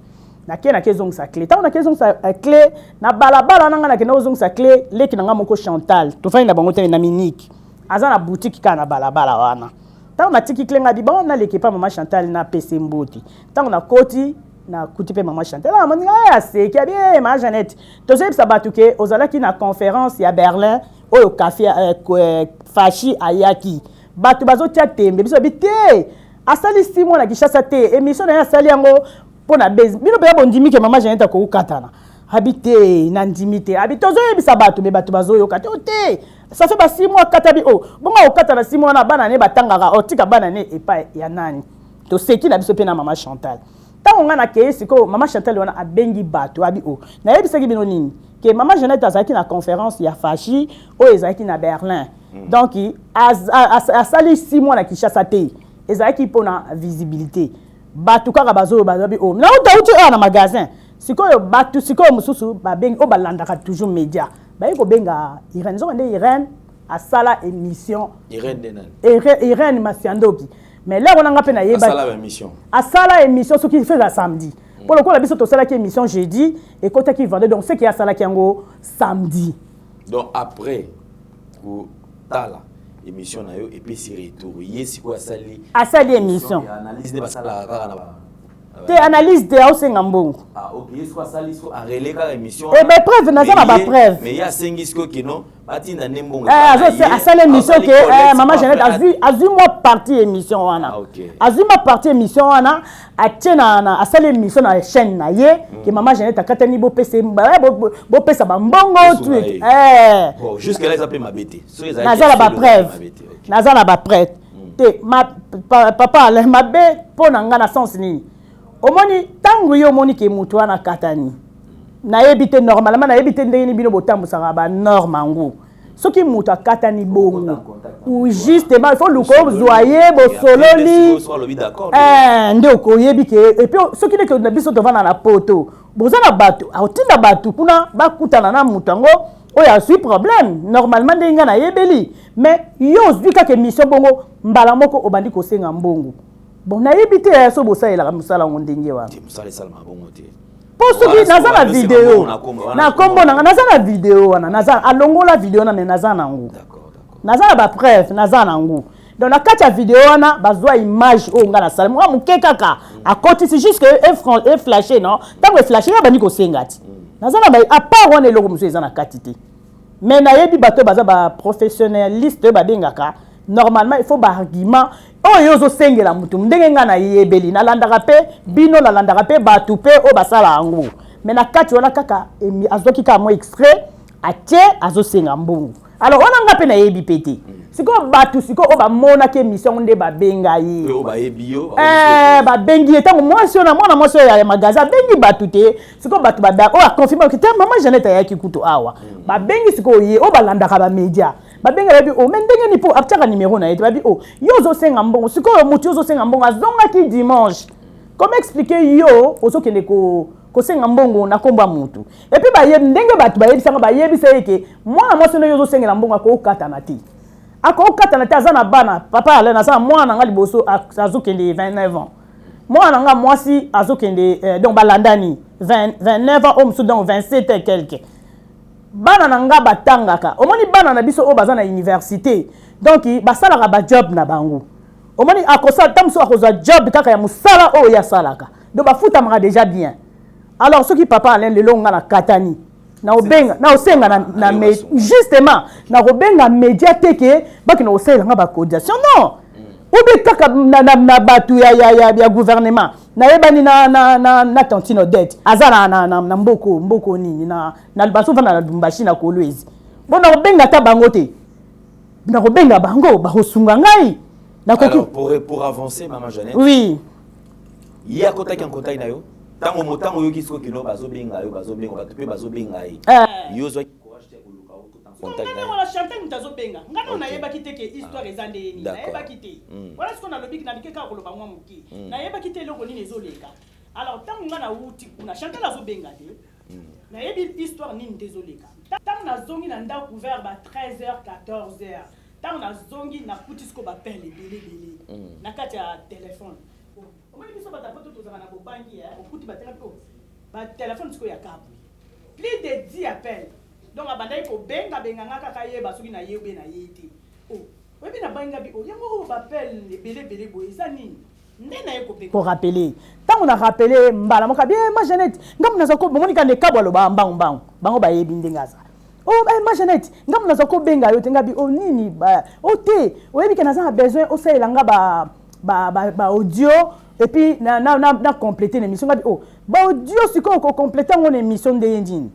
na kezong sa clé tant na kezong sa clé na balabala nanga na kezong sa clé leki na nga moko Chantal to fanya na bango te na Minique aza na boutique ka na balabala wana tant na tiki clé nga di bon na leki pa mama Chantal na PC Mboti tant na koti na kuti pe mama Chantal moni ya se ki bien ma Jeannette to se bisa batuke ozalaki na conférence ya Berlin oyo café fashi ayaki batu bazotia tembe biso bité asali 6 mois na Kishasa te émission na asali yango pona base bino pe bondimi ke mama Jeannette ko katana habité na ndimité habito zo yebisa batu be batu bazoyo kate ote ça fait ba 6 mois katabi o bonga okatana 6 mois na bana ne batangaka otika bana ne epa ya nani to seki na biso pe na mama Chantal tango nga na ke siko mama Chantal wana abengi batu abi o na yebisa ki bino nini ke mama Jeannette azaki na conférence ya fashi o ezaki na Berlin donc asali 6 mois na Kishasa te ezaki pona visibilité batu kaka bazo bazabi o na uti na magasin sikoyo batu sikoyo mususu babengi o balandaka toujours média bayi ko benga Irène zo ndé Irène asala émission Irène Masiandoki mais là on a ngapé na yeba asala émission ce qui fait la samedi pour le coup la biso to sala ki émission jeudi et côté qui vendait donc c'est qui asala ki ngo samedi donc après ou tala émission na yo et puis c'est retour yesi ko asali émission analyse ne basala kaka na ba te analyse de au sengambongo OK yesi ko asali so a relé ka émission et ben preuve na ça ba preuve mais ya sengisko kino batinda nembongo asali émission que maman Jeannette azui moi partie émission wana azui ma partie émission wana atena asali émission na chaîne na ye que maman Jeannette akatani bo pesa bo pesa ba mbongo truc bon jusque là ça peut m'abêter nazala ba preuve te ma papa le mabe pona nga na sens ni omoni tangu yo moni ke mutu wana katani na yebite normalement na yebite ndeni bino botambu saka ba normango soki mutu akatani bongo ou justement il faut le joyer bo sololi nde ko yebi ke et puis soki ne ke na biso devant na poto bozana bato autinda bato kuna bakutana na mutu ngo oyo asui problème normalement ndenga na yebeli mais yo zika ke mission bongo mbala moko obandi ko senga mbongo bon na yebite ya so bosalela musala ngondenge wa musala salama bongo te posoki naza na vidéo na kombo na naza na vidéo wana naza alongola vidéo na me naza nango naza na ba preuve naza nango donc na kati ya vidéo wana bazwa image o nga na sala mo muke kaka akoti c'est juste que e flasher non tango e flasher bani ko sengati naza na ba à part wana eloko muso eza na kati te mais nayebi bato baza ba professionnaliste ba bengaka normalement il faut ba argument oyo zo sengela mutu ndenge nga na yebeli na landaka pe bino na landaka pe batu pe o basala angu mais na kati wana kaka azoki ka mo extrait atie azo senga mbungu alors on nga pe na yebi pété siko batu siko o ba mona ke mission nde ba benga yi o ba ebio ba bengi etango mwasi na mwana mwasi ya magasin bengi batu te siko batu ba o a confirmer que maman Jeannette ayaki kutu awa ba bengi siko ye o ba landaka ba media ba benga bi o mendenge ni po aptaka numéro na yete ba bi o yo zo senga mbongo siko mutu yo zo senga mbongo azonga ki dimanche comment expliquer yo ozo kende ko senga mbongo na komba mutu et puis ba yebi ndenge batu ba yebi sanga ba yebi seke mwana mwasi no yo zo senga mbongo ko kata na ti ako kata na ti azana bana papa ale na sa mwana nga liboso azokende 29 ans mwana nga mwasi azokende donc balandani 29 ans homme donc 27 et quelques bana na nga batangaka omoni bana na biso o bazana université donc basalaka ba job na bango omoni akosala tamso akozwa job kaka ya musala o ya salaka donc bafuta maka déjà bien alors ce qui papa ale lelo nga na katani na obenga na osenga na justement na obenga médiathèque baki na osenga nga ba cotisation non obe kaka na batu ya gouvernement na yebani na tantino dette azana na mboko nini na baso vana na Lumbashi na Kolwezi bona obenga ta bango te na obenga bango ba hosunga ngai na koki pour avancer maman Jeannette oui il y a contact en contact na yo tango motango yo kisko kino bazobenga batu pe bazobenga yo zo courage te koluka o tout en contact na wala chanter mutazobenga ngana na yeba kiteke histoire ezande ni na yeba kite wala siko na lobiki na bikeka koloba mwa muki na yeba kite loko nini ezoleka alors tango ngana uti kuna chanter la zobenga te na yebi histoire nini dezoleka tango na zongi na nda couvert ba 13h 14h tango na zongi na kutisko ba pele bele na kati ya téléphone omoni biso batapoto tozaka na bobangi okuti batela po ba téléphone siko ya kapu plus de 10 appels donc abandai ko benga nga kaka yeba soki na yebe na yete oyebi na banga bi yango bapel ebele boye eza nini nde na ye ko benga pour rappeler tango na rappeler mbala moka bien ma Jeannette ngamu na zako bomoni ka ne kabwa lo ba mbangu bango ba yebi ndengaza ma Jeannette ngamu na zako benga yo tenga bi nini ba te oyebi ke na za besoin o sala nga ba audio et puis na compléter l'émission ngabi ba audio siko ko compléter mon émission de yendine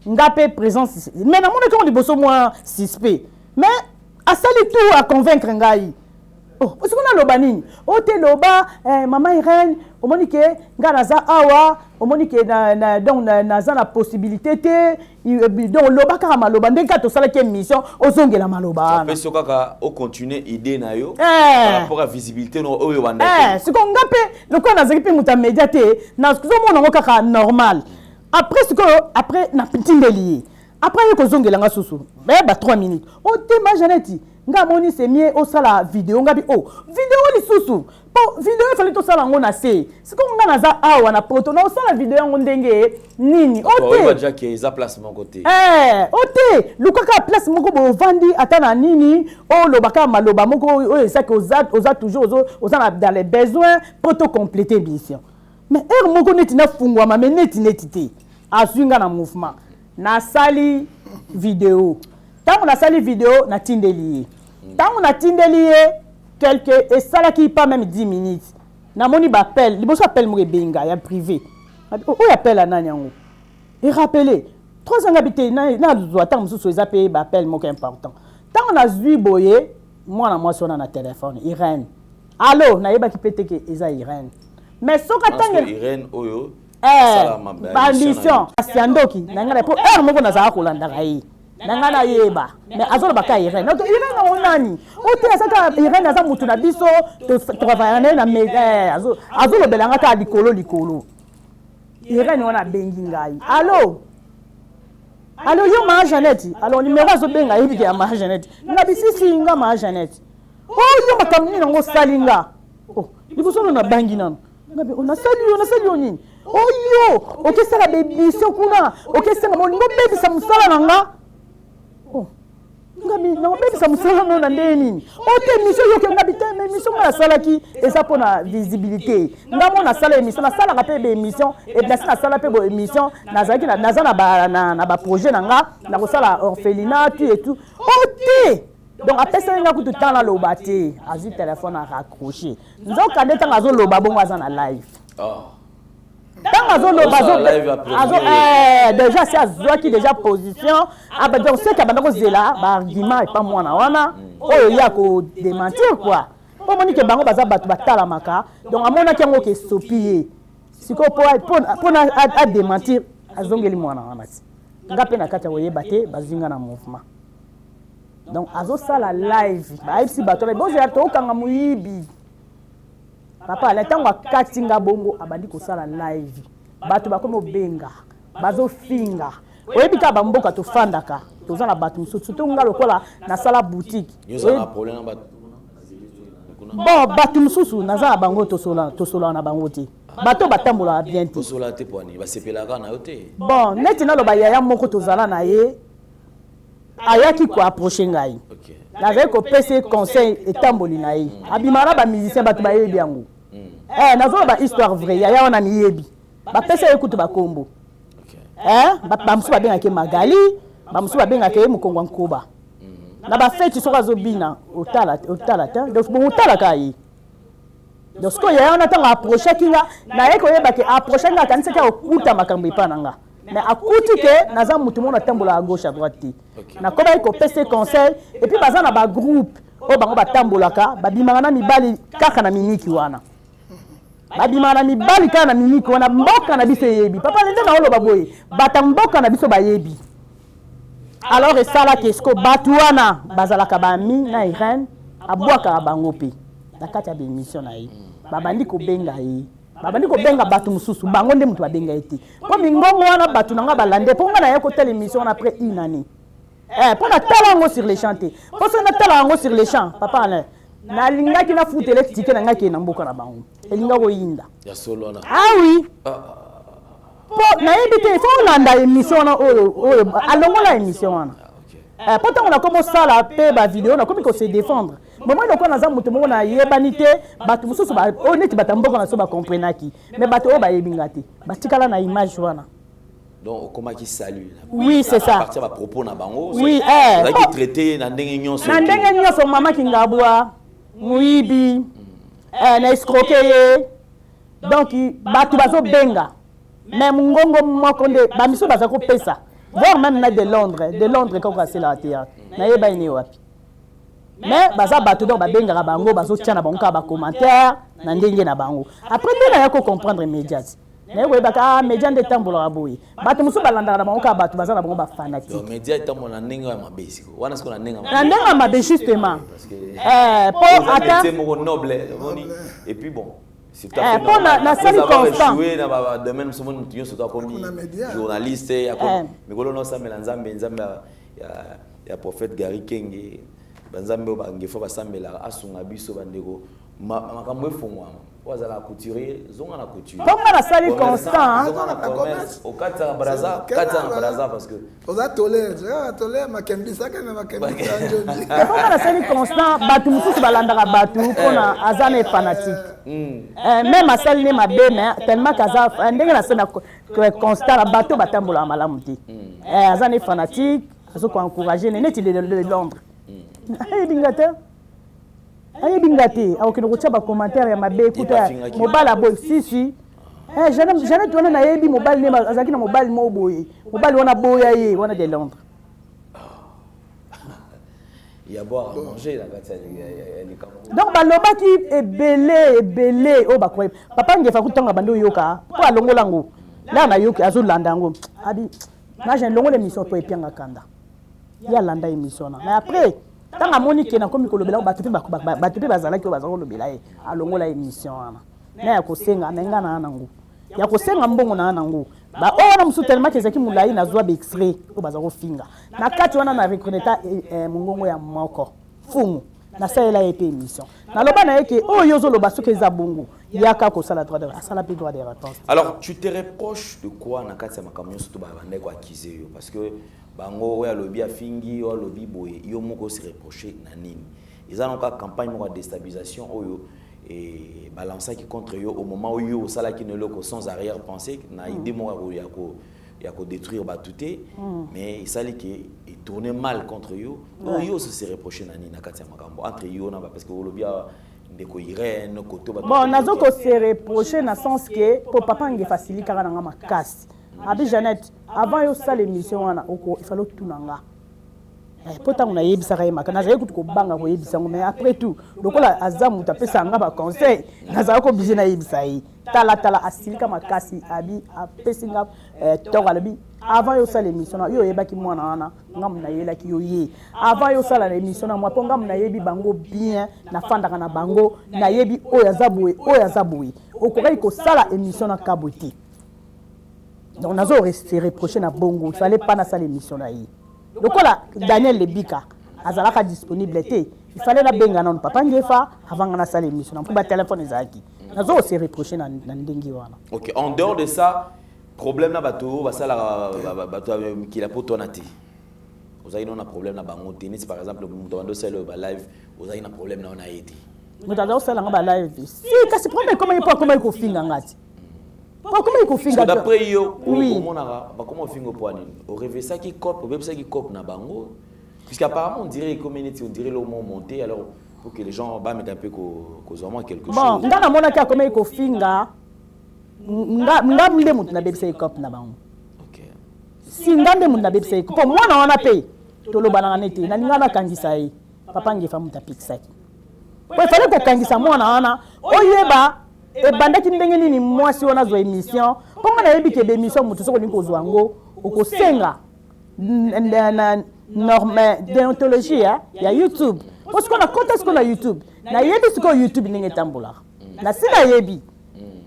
ngapé présence mais na mona ko liboso moi suspect mais asali tout à convaincre ngai parce qu'on a loba nini te loba maman Irène omoni ke nga naza awa omoni ke donc naza na possibilité te donc loba kaka maloba ndenge ka tosala ke mission ozongela maloba na peso kaka o continuer idée na yo par rapport à visibilité no oyo wanda siko ngapé loko nazaki pe muta média te na zo mona ngo kaka normal après siko après na tindeli après ko zongela nga susu mais ba 3 minutes te ma Jeannette nga moni c'est mieux au sala vidéo ngabi vidéo li susu po vidéo fallait to sala ngona se siko nga naza awa na poto na sala vidéo ngo ndenge nini te ba déjà que eza place mon côté te lukaka place moko bo vandi atana nini lo baka maloba moko ça que oza toujours oza dans les besoins pour te compléter mission mais moko neti na fungwa ma neti te asunga na mouvement na sali vidéo tant on a sali vidéo na tindeli tant on a tindeli quelques et ça là qui pas même 10 minutes na moni ba appel liboso appel mo benga ya privé appel à nani yango et rappeler 3 ans habité na zo tant mususu ezapé ba appel mo important tant on a zui boye moi sona na téléphone Irène allô na yeba ki pété ke eza Irène mais soka tangé Irène oyo ba mission asiandoki nanga po moko na za kolanda kai nanga na yeba mais azolo baka Irène no Irène na nani te asaka Irène aza mutu na biso to travailler na mega azolo belanga ka likolo Irène wana bengi ngai allô yo ma Jeannette alors numéro azo benga yebi ya ma Jeannette na bisisi nga ma Jeannette yo makamni na ngo salinga liboso na bangi nano ngabe on sali nini okesala bemission kuna okesanga moningo bebisa musala nanga ngabi na bebisa musala no na ndeni nini te mission yoke ngabi te émission na salaki et ça pour la visibilité ngamo na sala émission na sala ka pe émission et place na sala pe bo émission na zaki na ba projet na nga na ko sala orphelinat et tout ok donc après ça nga kutu temps na lobate azu téléphone a raccroché nzoka ndeta ngazo loba bongo aza na live déjà c'est à qui déjà position ah ben donc c'est qu'à banda ko zela ba argument et pas moi na wana oyo ya ko démentir quoi pour monique bango baza batu batala maka donc amona kiango ke sopier siko pour na démentir azongeli mwana wana ngape na kata oyeba te bazinga na mouvement donc azo sala live ba si bato bo je to kanga muyibi papa la tango katinga bongo abandi ko sala live bato bakomo benga bazo finga oyebi ka bamboka to fandaka toza na bato mususu to ngalo kola na sala boutique yoza problème bato bon bato mususu naza na bango to sola na bango te bato batambola bien to sola te poni ba sepelaka na yote bon neti na lo ba yaya moko tozala na ye ayaki ko approcher ngai avec ko PC conseil etamboli na ye abimara ba musicien bato ba yebi yango nazo ba histoire vraie yaya wana ni yebi ba pesa ekutu ba kombo ba musu ba benga ke magali ba musu ba benga ke mukongwa nkoba na ba feti soka zo bina otala ta donc bon otala kai donc ce que yaya wana tanga approcher kinga na ye ko yeba ke approcher nga kanisa ka okuta makambo ipananga mais akuti ke naza mutu mona tambola à gauche à droite na ko ba ko pesa conseil et puis baza na ba groupe o bango batambolaka babimanga na mibali kaka na miniki wana babimana mibali kana miniki wana mboka na biso yebi papa nde na oloba boye bata mboka na biso bayebi alors esala qu'est-ce que batu wana bazalaka bami na Irene abwaka bango pe na kati ya émission na ye babandi ko benga ye babandi ko benga batu mususu bango nde mutu babenga ete po mingongo wana batu nanga balande po nga na ye ko telle émission après une année pour na tala ngo sur les chanter pour ça na tala ngo sur les champs papa na linga ki na futele tike na ngaki na mboka na bango elinga ko yinda ya solo na oui po na ebite fo landa émission na oyo alongola émission wana pourtant on a commencé ça la pe ba vidéo na comme ko se défendre moment donc na za mutu mo na yebanité batu mususu ba honnête batamboka na so ba comprenaki mais batu o ba yebingate batikala na image wana donc comment qui salue oui c'est ça à partir de propos na bango oui qui traiter na ndenge nyonso mama kingabwa muibi na escroquer donc batu bazo benga mais mungongo moko nde ba miso baza ko pesa voir même na de Londres quand c'est la théâtre na yeba ine wapi mais baza batu donc ba benga bango bazo tia na bango ka ba commentaire na ndenge na bango après te na yako comprendre médias na yeko yeba médias nde tambola boye batu muso balanda na bango ka batu baza na bango ba fanatique donc médias tambola na ndenge ya mabesi wana siko na ndenge ya mabe justement parce que pour attendre c'est mon noble et puis bon c'est tout à fait pour la salle constant jouer na ba domaine so mon tuyau surtout comme journaliste ya comme mikolo no sambela nzambe ya prophète Gary Kenge banzambe ba ngefo ba sambela asunga biso bandeko makambo efungwa wazala couturier zonga na couture comme la salle constant zonga na commerce au kata braza parce que oza tolère makembi saka na makembi anjoni comme la salle constant batu mususu balandaka batu pona azana fanatique même à salle ne mabe mais tellement kaza ndenge na salle constant bato batambola malamu te azana fanatique azo ko encourager neti de Londres ayebingate akokende kotia bacommentaire ya mabe ekuta mobali aboye si jeanette wana nayebi mobali ne azalaki na mobali mo boye mobali wana boya ye wana de Londres ya boire à manger la kati ya donc balobaki ebele oyo bakoye papa ngefa kutanga bando yoka po alongola ngo la na yoki azolanda ngo abi na je longola émission to epianga kanda ya landa émission na mais après tanga monique na komi kolobela batu pe bazalaki o bazako lobela ye alongola émission wana na ya kosenga na ngana nango ya kosenga mbongo na nango ba ona musu tellement que ezaki mulai na zwa be extrait o bazako finga na kati wana na reconnaître mungongo ya moko fumu na saela EP émission na loba na yeke o yozo loba soki eza bongo yaka ko sala droit de sala pe droit de réponse. Alors tu te reproches de quoi na kati ya makamyo surtout ba bande ko accuser yo parce que bango ya lobi afingi o lobi boye yo moko se reprocher na nini ils ont encore campagne de déstabilisation et balancer qui contre eux au moment où yo ça là qui ne le sans arrière pensée na idée moi il y a qu'à détruire batouté mais ça qui est tourné mal contre eux yo se reproché nani na katia makambo entre eux na parce que olobia ndeko Irène koto bon nazo ko se reprocher na sens que pour papa nge faciliter kana nga makasi abi Jeannette avant yo ça l'émission wana oko il fallait tout nanga pourtant on a yebisa ka yema kana zaye kutuko banga ko yebisa mais après tout lokola azamu tapesa nga ba conseil naza ko bije na yebisa yi tala asilika makasi abi apesinga tokalabi avant yo ça l'émission yo yebaki mwana wana ngam na yela ki yo ye avant yo ça l'émission na moi po ngam na yebi bango bien na fandaka na bango na yebi oya zaboué okokai ko sala émission na kaboté donc nazo se reprocher na bongo il fallait pas na sala émission na yi donc là Daniel Lebika azalaka disponible il fallait la benga non papa ngefa avant na sala émission pour ba téléphone ezaki nazo se reprocher na ndengi wana. OK, en dehors de ça problème na bato basala bato qui la potonati vous avez un problème na bango tennis par exemple muto ando selo ba live vous avez un problème na ona été muto ando selo nga ba live si kasi problème comment il ko finga ngati comment il ko finga d'après yo oui comment fingo poani au rêve ça qui cop au ça qui cop na bango puisqu'apparemment on dirait community on dirait le mot monté alors pour que les gens ba mettre un peu causement quelque chose bon ngana mona ka comment il ko finga nga mle mutu na bebisa cop na bango OK si ngande mutu na bebisa cop po mwana wana pe toloba na nete na ninga na kangisa yi papa ngefa mutu apikisaki po fallait ko kangisa mwana wana oyeba ebandaki ndenge nini mwasi wana zo émission po ngana yebi ke émission mutu soko ni ko zwango okosenga na norme déontologie ya YouTube parce qu'on a contexte qu'on a YouTube na yebi siko YouTube ninge tambola na sina yebi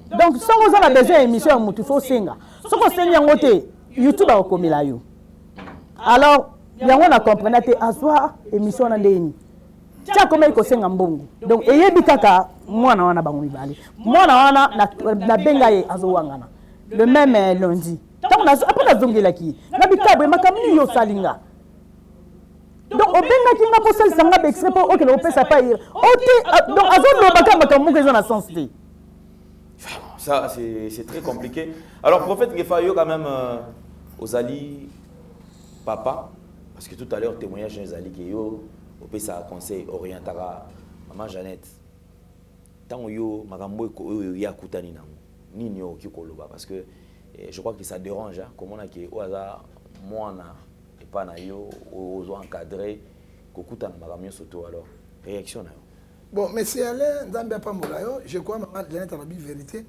donc si on a besoin d'émission mutu faut senga soko senga ngote YouTube a komela yo alors yango na comprendre te azwa émission na ndeni tia koma iko senga mbongo donc eyebi kaka mwana wana bango mibale mwana wana na benga ye azowangana le même lundi tant na après na zongela ki na bikabwe makamni yo salinga donc obenga kinga po sel sanga extrait po okelo pesa pa ir ote donc azono bakamba kamuko ils ont la sens te. Ça, c'est très compliqué. Alors, prophète Ngefayo, quand même, aux alliés, papa, parce que tout à l'heure, témoignage des alliés qui yo, au pays, ça conseil orientara, maman Jeannette. Tant que yo, magambo ya kutani na ni nyo ki koloba, parce que je crois que ça dérange, comme on a qui au hasard, moi na et pas na yo, aux encadré, kokutana magamio soto alors réaction na yo. Bon, mais si Alain Nzambe pas molayo, je crois maman Jeannette a la vérité.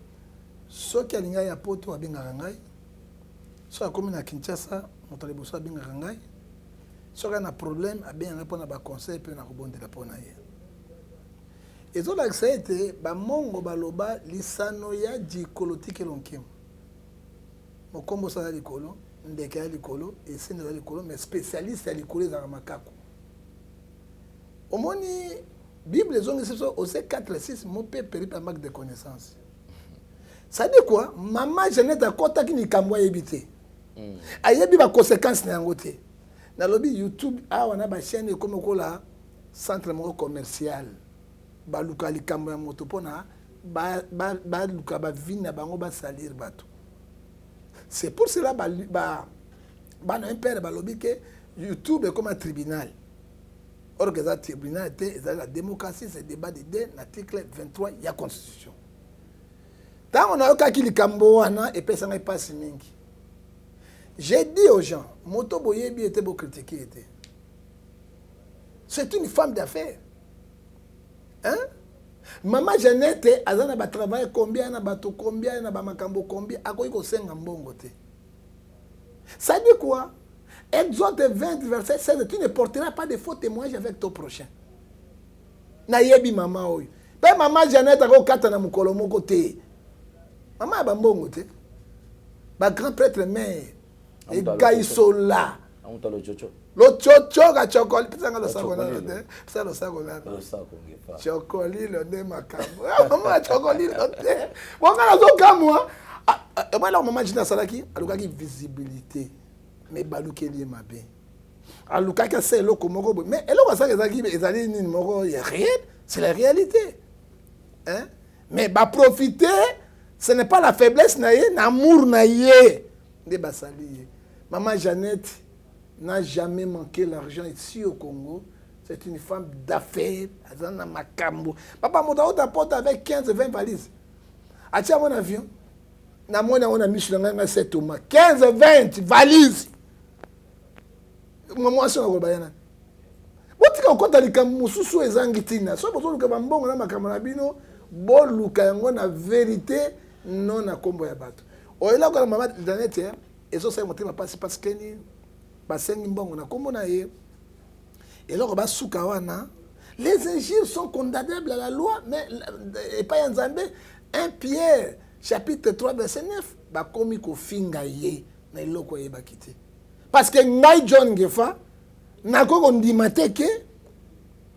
Ce qui a linga ya poto abinga ngai. So a comme na Kinshasa, motale boso abinga ngai. So ka na problème abinga pona ba conseil pe na kobondela pona ye. Ezo la été ba mongo baloba lisano ya dikolotike lonkim. Mokombo sa likolo, ndeke ya likolo, et c'est na likolo mais spécialiste ya likolo za makako. Omoni Bible les onges au C4-6 mon père périt par manque de connaissances. Ça dit quoi? Maman Jeannette a kota qui ni kamwa ebité. Ayebi ba conséquences na ngote. Na lobby YouTube a wana ba chaîne comme ko la centre commercial. Ba luka li kamwa moto pona ba luka ba vina bango ba salir bato. C'est pour cela ba na un père ba lobby que YouTube est comme un tribunal. Or que ça tribunal était la démocratie, c'est débat d'idées, l'article 23 il y a constitution. Tant on a eu kakili kamboana et personne n'est pas siningi. J'ai dit aux gens, Moto Boyebi était beau critiquer était. C'est une femme d'affaires. Hein? Maman Jeannette, azana ba travail combien na bato combien na ba makambo combien akoyi ko senga mbongo te. Ça dit quoi? Exode 20, verset 16, tu ne porteras pas de faux témoignages avec ton prochain. Na yebi maman oyo. Pe maman Jeannette ako kata na mukolo moko te. Maman ba mbongo te. Ba grand prêtre mère. Et Gaisola. Amuntalo chocho. Lo chocho ga chokoli pesa ngalo sakona te. Pesa lo sakona. Lo sakona ngefa. Chokoli lo de makambo. Maman chokoli lo te. Bonga zo kamwa. Moi la maman Jeannette salaki alukaki visibilité. Mais balukeli mabe. alukaka se eloko moko boye mais eloko asaka ezali nini moko ya réel, c'est la réalité, hein? Mais profiter, ce n'est pas la faiblesse na ye, l'amour na ye de basali ye. Maman Jeannette n'a jamais manqué l'argent ici au Congo. C'est une femme d'affaires, azana makambo. Papa mota porte avec 15-20 valises. Atia mon avion. Na mona on a mis sur nga 7 Thomas 15-20 valises. Maman so ko bayana. Botika okota likambo mususu ezangitina. So bozo luka mbongo na makambo na bino, bo luka yango na vérité non na kombo ya bato. Oyela ko maman Jeannette ezo sa motema pasi parce que ni basengi mbongo na kombo na ye. Et là, les injures sont condamnables à la loi, mais et pas en Zambé. 1 Pierre, chapitre 3, verset 9, bah comme il finga ye, mais loko ye ba kité. Parce que Ngai John Gefa, nako on dit mateke,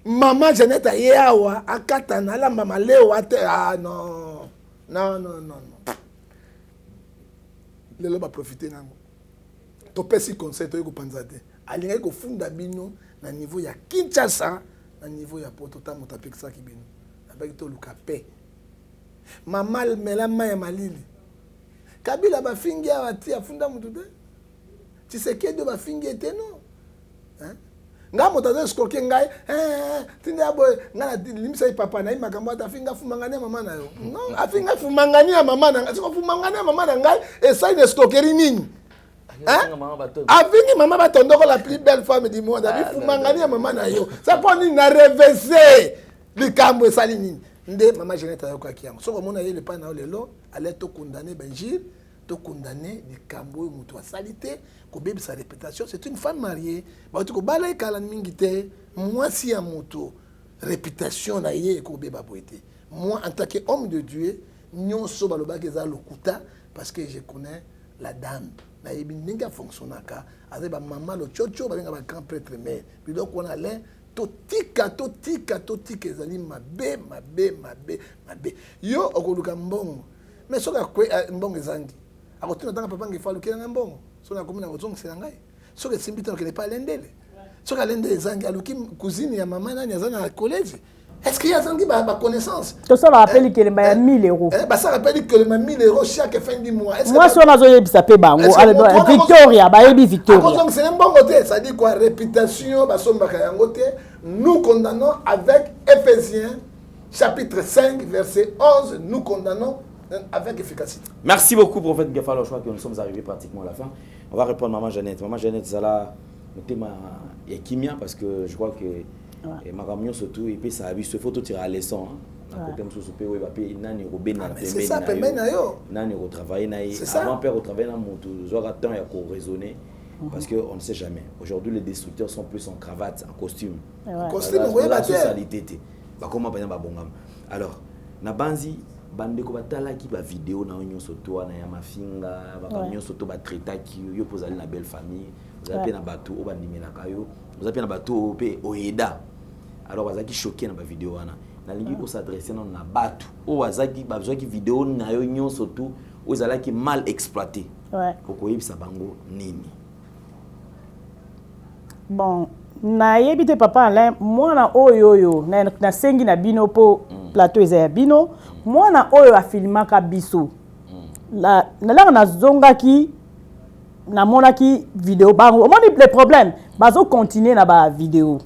maman Jeannette a yeawa, akatana la maman leo ate, ah non, non, non, non, non. Le loba profiter nango. To pesi conseil to yeko panzate. Alinga ko funda bino. Na niveau ya Kinshasa, na niveau ya Potota motapekisa kibino. Avec to luka paix. Mamal melama ya malili. Kabila ba fingi ya wati afunda mutude. Tshisekedi ba fingi eteno. Hein? Nga motazo skoke ngai, tinda boy, ngana limisa papa na makambo ata finga fumangania mama na yo. Non, afinga fumangania mama na ngai, siko fumangania mama na ngai, et ça ne skokeri nini? Avini maman batondoko la plus belle femme du monde. Abi fumangani maman na yo. Ça pour ni na reverser likambo esali nini. Nde maman Jeannette ayoka kiyango. Soko mona ye le pa na lelo, allait to condamner Benjir, to condamner likambo mutu salité, ko bebi sa réputation, c'est une femme mariée. Ba to ko bala kala mingite, moi si ya mutu réputation na ye ko beba boité. Moi en tant qu'homme de Dieu, nyonso baloba keza lokuta parce que je connais la dame. Na yebi ninga fonctionnaka avec ba maman lo chocho ba ba grand prêtre mais biloko on allait totika ezali mabe yo okoluka mbongo mais soka kwe mbongo ezangi akotuna tanga papa ngefalu kena mbongo soka komina ngozongo selangai soka simbita ke pas lendele soka lendele ezangi aluki cousine ya maman nani azana na collège. Est-ce qu'il y a des connaissances? Tout ça rappelle que les 1000 euros. Ça rappelle que les 1000 euros chaque fin du mois. Moi, si on a besoin de saper bango, Victoria, Victoria. C'est un bon côté. Ça dit quoi? Réputation, nous condamnons avec Éphésiens, chapitre 5, verset 11, nous condamnons avec efficacité. Merci beaucoup, prophète Gefalo. Je crois que nous sommes arrivés pratiquement à la fin. On va répondre à Maman Jeannette. Maman Jeannette, ça là, le thème est kimia parce que je crois que. Et ma camion surtout et puis ça a vu ce photo tirer à leçon c'est ça pembe na yo nani au travail na avant père au travail na moto zora temps ya ko raisonner parce que on ne sait jamais aujourd'hui les destructeurs sont plus en cravate en costume oui la socialité ba comment ba bongam alors na banzi bande ko batala ki ba vidéo na onyo soto na ya mafinga ba camion soto ba traita ki yo pozali na belle famille vous avez na bateau au bandimela kayo vous avez na bateau pe oeda. Alors wazaki choqué na ba vidéo wana na lingi ko s'adresser na batu o wazaki ba besoin ki vidéo na yo nyonso tout ozalaki mal exploité ko yebisa bango nini bon na yebite papa Alain mwana oyo na sengi na bino po plateau ezaya bino mwana oyo afilmaka biso la na zongaki na monaki vidéo bango omoni le problème bazo continuer na ba vidéo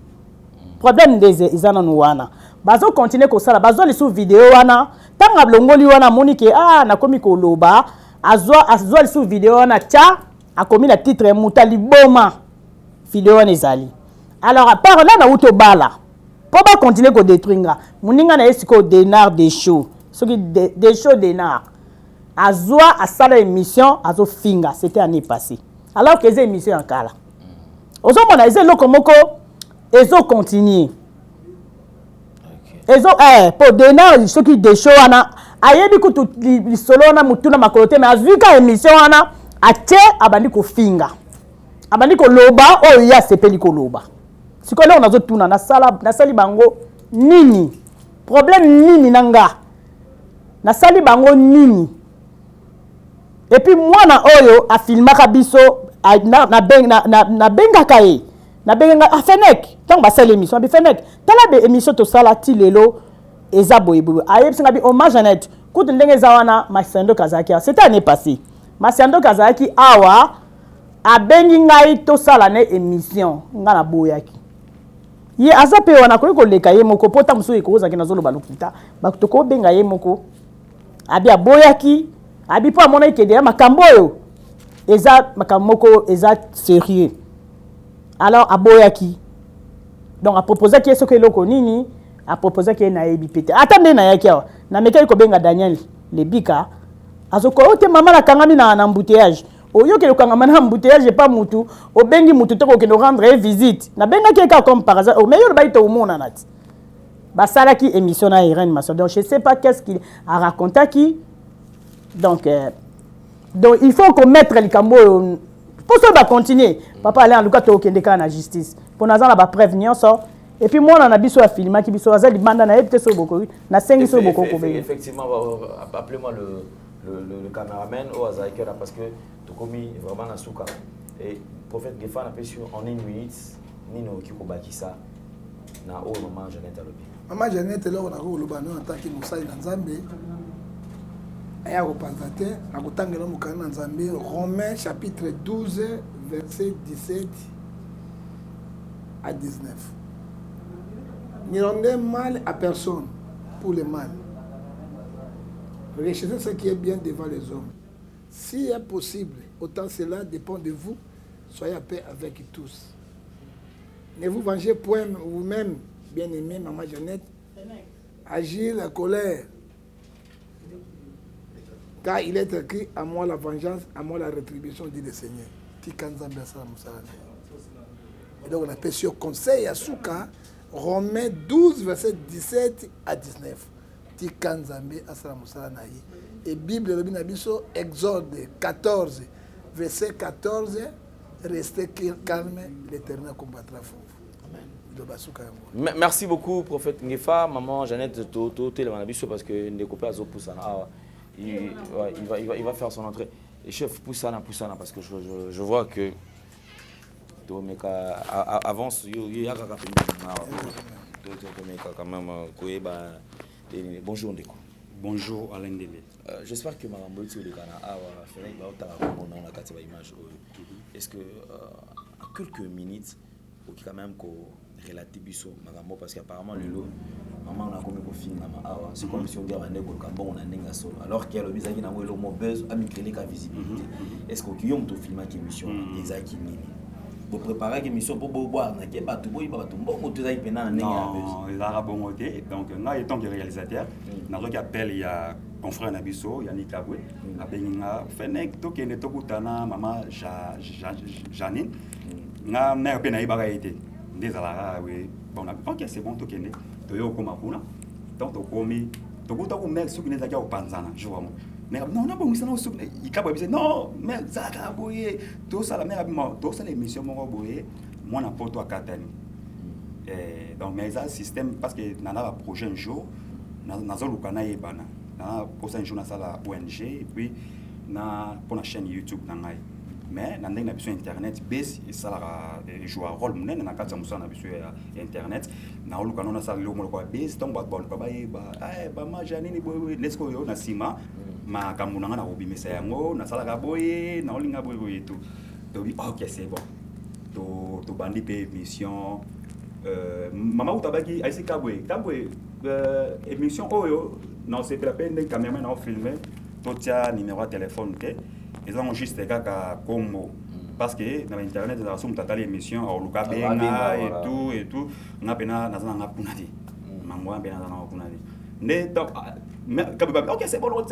problème des izana nuwana bazo continuer ko sala bazo lisu vidéo wana tanga blongoli wana monike na komi ko loba azwa lisu vidéo wana cha akomi na titre mutali boma vidéo wana ezali alors à part là na uto bala po ba continuer ko détruire muninga na esiko denar des shows soki des shows denar azwa asala émission azo finga c'était année passée alors que les émissions en kala ozo mona eze lokomoko ezo continuer ezo pour denar ceux qui des shows ana ayebi kutu lisolo na mutuna makolote mais azuka émission ana atie abandi ko finga abandi ko loba o ya sepeli ko loba siko leo nazo tuna na sali bango nini problème nini nanga na sali bango nini et puis mwana oyo a filmaka biso na benga kae na benga Fenech tant ba sala émission bi Fenech tala be émission to sala ti lelo eza boyeboye ayeb singa bi hommage Jeannette kutu ndenge zawana Masendo Kazaki c'était année passée Masendo Kazaki awa abengi ngai to sala ne émission ngana boyaki ye aza pe wana ko leka ye moko pota musu ikoza kina zolo balukita bakutoko benga ye moko abi aboyaki abi po amona ikede makambo yo eza makamoko eza sérieux alors aboyaki donc a proposé que ce que loko nini a proposé que na yebi pété attendez na yaki awa na meka ko benga Daniel Lebika azoko ote mama la kangami na embouteillage oyo ke lokanga na embouteillage pas mutu o bengi mutu to ko rendre visite na benga ke comme par hasard o meilleur baito au monde nati basala ki émission na Irène Masson donc je sais pas qu'est-ce qu'il a raconté qui donc il faut qu'on mette les cambo pour ça va continuer papa aller en tout cas to kende ka na justice pour nazala ba prévenir ça et puis moi on a biso à filmer qui biso azali banda na ebte so boko na sengi so boko ko be effectivement appelez-moi le caméraman au Azaïkera parce que tu commis vraiment la souka et prophète Gefa n'a pas su en une minute Nino Kikobakisa na au maman Jeannette Alobi. Maman Jeannette là on a eu le banon en tant que Moussa Nzambe. Aya repentate akutangela mukana Nzambe Romains chapitre 12 verset 17 à 19. Ne rendez mal à personne pour le mal. Recherchez ce qui est bien devant les hommes. Si est possible, autant cela dépend de vous, soyez en paix avec tous. Ne vous vengez point vous-même, bien-aimé, maman Jeannette. Agir la colère. Car il est écrit, à moi la vengeance, à moi la rétribution, dit le Seigneur. Et donc on appelle sur conseil à Souka, Romains 12, verset 17 à 19. Et Bible Exode 14 verset 14 restez calme, l'Éternel combattra pour vous. Merci beaucoup prophète Ngefa, maman Jeannette Toto parce que Ndekopé Azo Poussana il va faire son entrée. Et chef Poussana parce que je vois que avance bonjour Ndeko. Bonjour Alain Dele. J'espère que Maman Boiti le Ghana a fait une image. Est-ce que en quelques minutes, il faut quand même qu'on relate biso Maman parce qu'apparemment le lot maman on a comme film maman c'est comme si on dit on a bon on a nenga solo alors qu'il y a le bizarre na le mot buzz a micré la visibilité. Est-ce que qui ont to filmer qui émission exact nini? Vous préparez une émission pour boire, n'a pas tout boire, tout bon, tout ça il peut n'en non, il a bon côté. Donc, là, étant que réalisateur, n'a pas appel il y a confrère Nabiso, Yannick Kabwe, a Beninga, Fenech, tout qui est tout coutana, maman Janine, n'a n'a pas n'a été. Désolé, oui. Bon, ok, c'est bon, tout qui est. Tu es au Komakuna, donc tu commis, tu goûtes au mec sous qui n'est pas au Panzana, je vois. Mais non, non, ça il capable de dire non, mais ça a boyé. Tout ça, la mère a dit, tout ça, l'émission m'a boyé. Moi, n'a pas toi Katani. Donc, mais ça, système, parce que dans le prochain jour, dans le canal Ebana, dans le prochain jour, dans la ONG, et puis pour la chaîne YouTube, mais dans le sur Internet, base, ça joue un rôle, dans le cadre de sur Internet, dans le canal, ça le base, donc, bah, Janine, let's go, na Sima. Ma kamuna na obi mesa yango na sala boye na olinga boye tout to bi OK c'est bon to bandi pe émission mama utabaki aisi kabwe émission oyo non c'est la peine de caméraman na filmer to tia numéro de téléphone te ils ont juste kaka combo parce que dans internet dans son tata l'émission au luka benga et tout na pena na zana punadi mangwa pena na punadi ne donc OK c'est bon on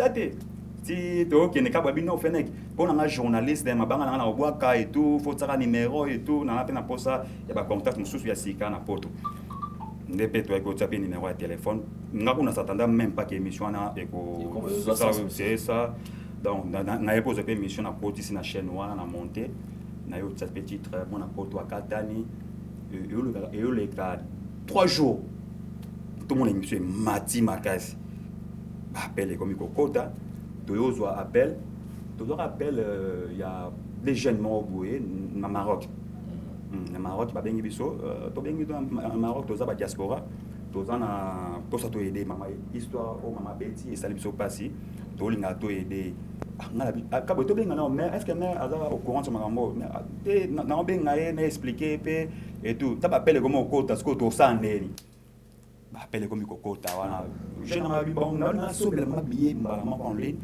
si tu qui n'est pas bien Fenech pour un journaliste ma banga na boaka et tout faut ça numéro et tout na pena pour ça il y a contact mususu ya sika na poto ndepé toi ko taper numéro de téléphone ngakuna s'attendait même pas que émission na eko c'est ça donc na pose pas émission na poto ici na chaîne wana na monter na yo petit titre mon na poto akatani et le cas 3 jours tout mon émission mati makasi appel comme Kokota Toyozo appel il y a des jeunes morts au Maroc na Maroc ba bengi biso to bengi to Maroc to za ba diaspora to za na to sa to aider mama histoire o mama Betty et salim so passi to linga to aider ngala ka bo to benga na mais est-ce que mais aza au courant sur makambo te na benga na expliquer pe et tout ta ba pele comme au kota sko to sandeli ba pele comme kokota wana je na bi bon na so bela ma billet ba ma en ligne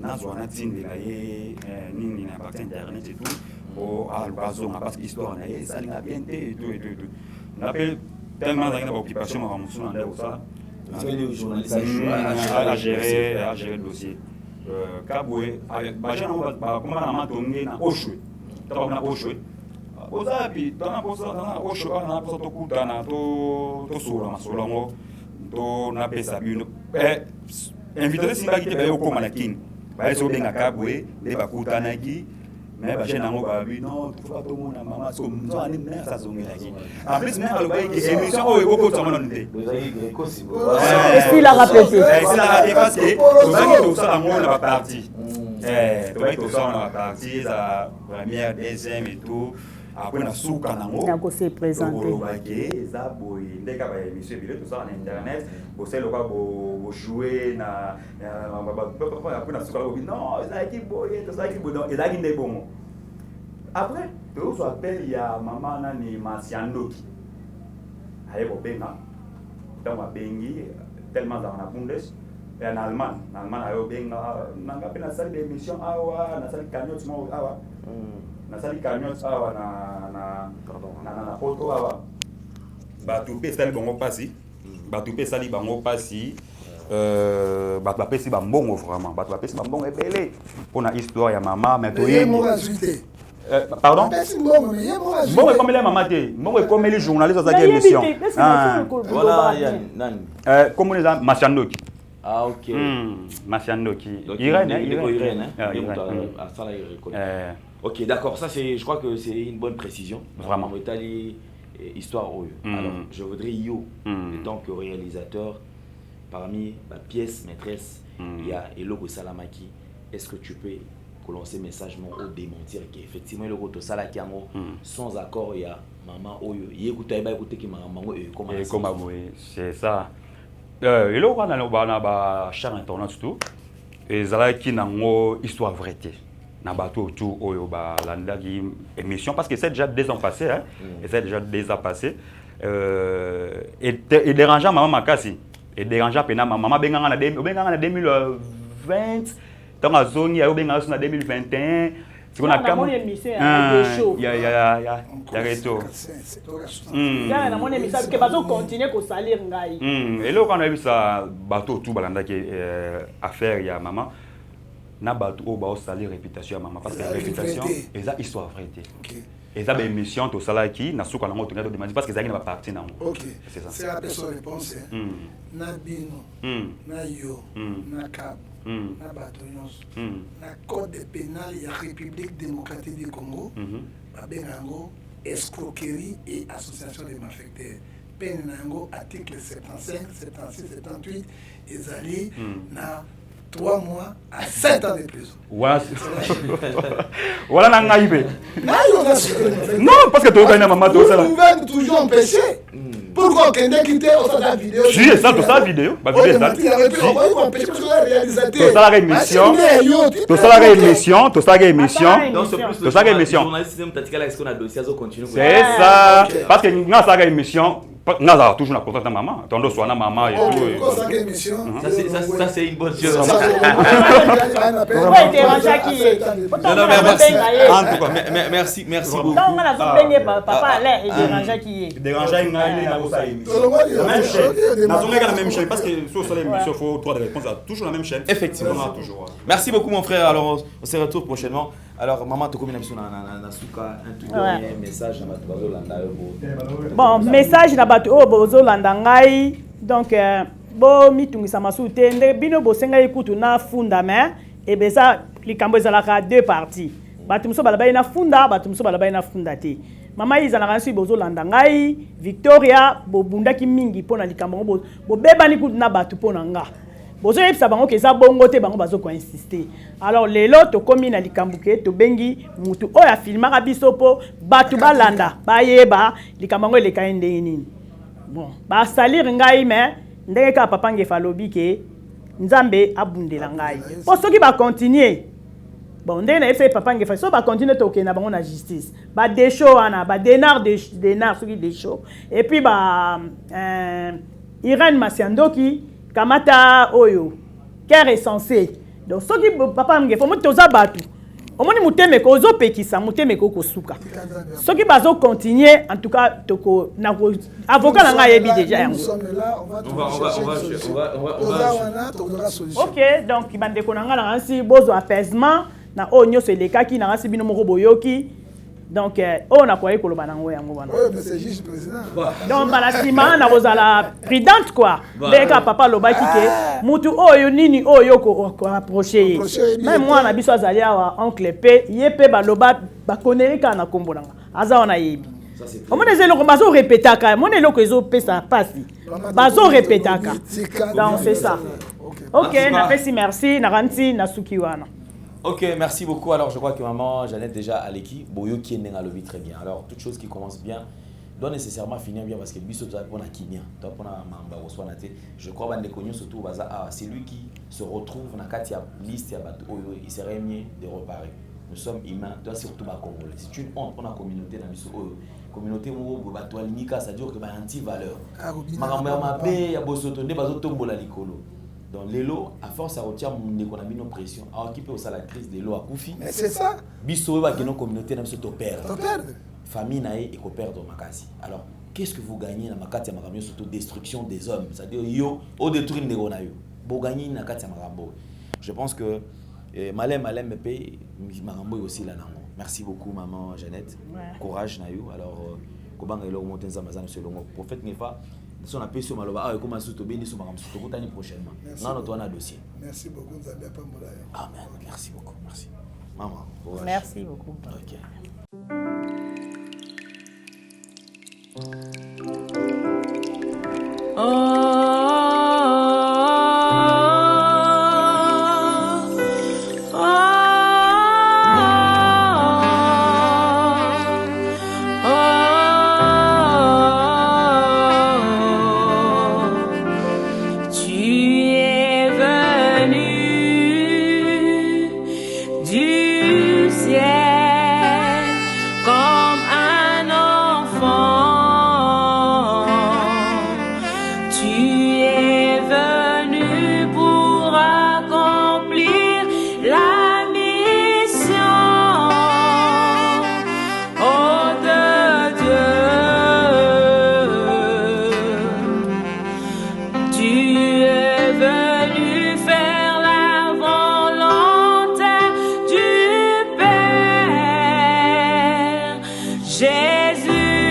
na zo na tinde la ye nini na partie internet et tout au albazo parce que histoire na ye ça linga bien et tout na pe tellement d'occupation à mon son ou ça à gérer le dossier Kaboué bah j'ai comment on m'a donné na Oshwe na Oshwe ozapi dans Oshwe na posa to kutana to sura masolongo to na pesa bino invité simba ki te ba ko malakini ba eso benga Kaboué de ba kutana ki mais bah j'ai nango ba bi non tu vas tout monde maman so nzo ani mère ça zongela ki en plus mère le bail qui émission o eko to mona nte il a répété il a répété parce que to zangi to ça ngo na partie to bail to ça na partie ça première deuxième et tout après na souka nango na ko se présenter baké za boy ndeka ba émission bi tout ça en internet bo c'est le quoi bo jouer na après na souka non ça qui boy tout ça qui boy et là qui n'est bon après to so appelle ya maman nani Masiandoki aye bo benga dans ma bengi tellement dans la Bundes et en Allemagne ayo benga nanga pena salle d'émission awa na salle cagnotte mo awa nasali cagnotte awa na photo awa batu pe sali bango pasi batu pe sali bango pasi batu pesi ba mbongo vraiment batu pesi ba mbongo ebele pona histoire ya mama mais to ye pardon mbongo komele mama te mbongo komele journaliste za émission voilà nani comme les Masiandoki ah ok Masiandoki Irène à ça là il reconnaît. Ok, d'accord, ça c'est, je crois que c'est une bonne précision. Vraiment. Histoire. Alors, je voudrais en tant que réalisateur, parmi ma pièce maîtresse, il y a Eloko Salamaki. Est-ce que tu peux lancer message au démentir qu'effectivement Eloko Salamaki sans accord il y a maman Oyo. Il écoute qui maman Oyo. C'est ça. Eloko na ba char internet tout. Et Zalaki nango histoire vérité. Na bateau tout oyo ba landa qui émission parce que c'est déjà 2 ans passés hein et c'est déjà 2 ans passés et dérangeant maman makasi et dérangeant pena maman benga na 2020 tant à zone ya benga na 2021 c'est qu'on a comme émission des shows ya reto na mon émission que bazo continuer ko salir ngai et là quand on a vu ça bateau tout balanda qui affaire ya maman na batu o ba sali réputation ya maman parce que réputation et ça histoire vérité et ça émission to sala qui na souka nango tourner de demander parce que ça qui na partie nango c'est ça c'est la personne réponse na bino na yo na cap na batu nyos na code pénal ya République démocratique du Congo ba bengango escroquerie et association de malfaiteurs peine nango article 75 76 78 ezali na 3 mois à 7 ans de prison. Voilà n'angaïbe. Non, parce que tu as maman de ça. Vous pouvez toujours empêcher. Pourquoi quelqu'un qui était au la vidéo? Si, ça, tout ça vidéo. Bah vidéo ça. Tout ça la émission. Tout ça la émission, tout ça la émission. Tout ça la émission. C'est ça. Parce que nous ça la émission. Nous avons toujours la contact de maman. Tandis que maman et tout. Ça c'est une bonne chose. Merci beaucoup. Parce que sur l'émission, il faut 3 réponses à toujours la même chaîne. Effectivement. Merci beaucoup mon frère. Alors on se retrouve prochainement. Alors maman tu combien na suka un tout dernier message na bato landa yo. Bon message na bato o bozo landa ngai donc bo mitungisa masute nde bino bosenga ikutu na funda mais et ben ça likambo ezalaka 2 parties. Bato muso balaba na funda bato muso balaba na funda te. Mama izalaka nsi bozo landa ngai Victoria bobundaki mingi pona likambo bo bebani kutu na bato pona nga. bozo yebisa bango ke eza bongo te bango bazo ko insister. Alors lelo to komi na likambuke to bengi mutu oya filmaka biso po batu balanda bayeba likambango eleka ndenge nini. Bon, ba salir ngai mais ndenge ka papa ngefa lobi ke nzambe abundela ngai. Po soki ba continuer. Bon, ndenge na yebisa papa ngefa so ba continuer to ke na bango na justice. Ba décho ana ba denar soki décho. Et puis ba Irène Masiandoki kamata oyo cœur est censé donc soki papa ngefa mo toza batu omoni muteme ko zo pekisa muteme ko kosuka soki bazo continuer en tout cas toko na avocat na nga yebi déjà yango OK donc bande ko na nga na nsi bozo apaisement na o nyoso elekaki na nsi bino moko boyoki. Donc, on a quoi que le banango yango bana. Oui, mais c'est juste président. Donc, balasima na rozala prudente quoi. Dès que papa loba kike, mutu oyo nini oyo ko approcher. Même moi na biso azali awa oncle P, yepe ba loba ba koneri ka na kombo nanga. Aza ona yebi. O mona zelo ko bazo répétaka, mona loko ezo pesa pasi. Bazo répétaka. Donc c'est ça. OK, na pesi merci, na ranti na suki wana. Ok, merci beaucoup. Alors, je crois que maman Jeannette déjà à l'équipe, Boyo qui est né à l'objet très bien. Alors, toute chose qui commence bien doit nécessairement finir bien parce que Bisso doit pour la Kinia, doit pour la Mamba Oswanate. Je crois que les surtout c'est lui qui se retrouve dans la liste il serait mieux de reparer. Nous sommes humains, doit surtout ma Congolais. C'est une honte pour la communauté dans Bisso. Communauté où ça dure que anti-valeur. Mamba il y a Bosoto, des bazotombo la Licolo. Donc, l'élo, à force, à retirer mon économie, nos pressions, à occuper aussi la crise de l'élo à Koufi. Mais c'est ça. Bisso, qui nos communautés, nous sommes perdre. Famille, naïe, et qu'on perd dans Makasi. Alors, qu'est-ce que vous gagnez dans Makati Maramio, surtout destruction des hommes? C'est-à-dire, yo, au détruire les Ronayo. Vous gagnez dans Makati Marambo. Je pense que Malem me paye, Marambo aussi là. Merci beaucoup, maman Jeannette. Ouais. Courage, Nayo. Alors, Kobanga et l'homme monté Zamazan, c'est le prophète Nefa. Si on a payé sur Maloba, ah, comment se bien sur Maram Soto, l'année prochainement. Non, notre dossier. Merci beaucoup, Nzambe Pambola. Amen. Merci beaucoup. Merci. Maman. Courage. Merci beaucoup. Ok. Jésus-Christ.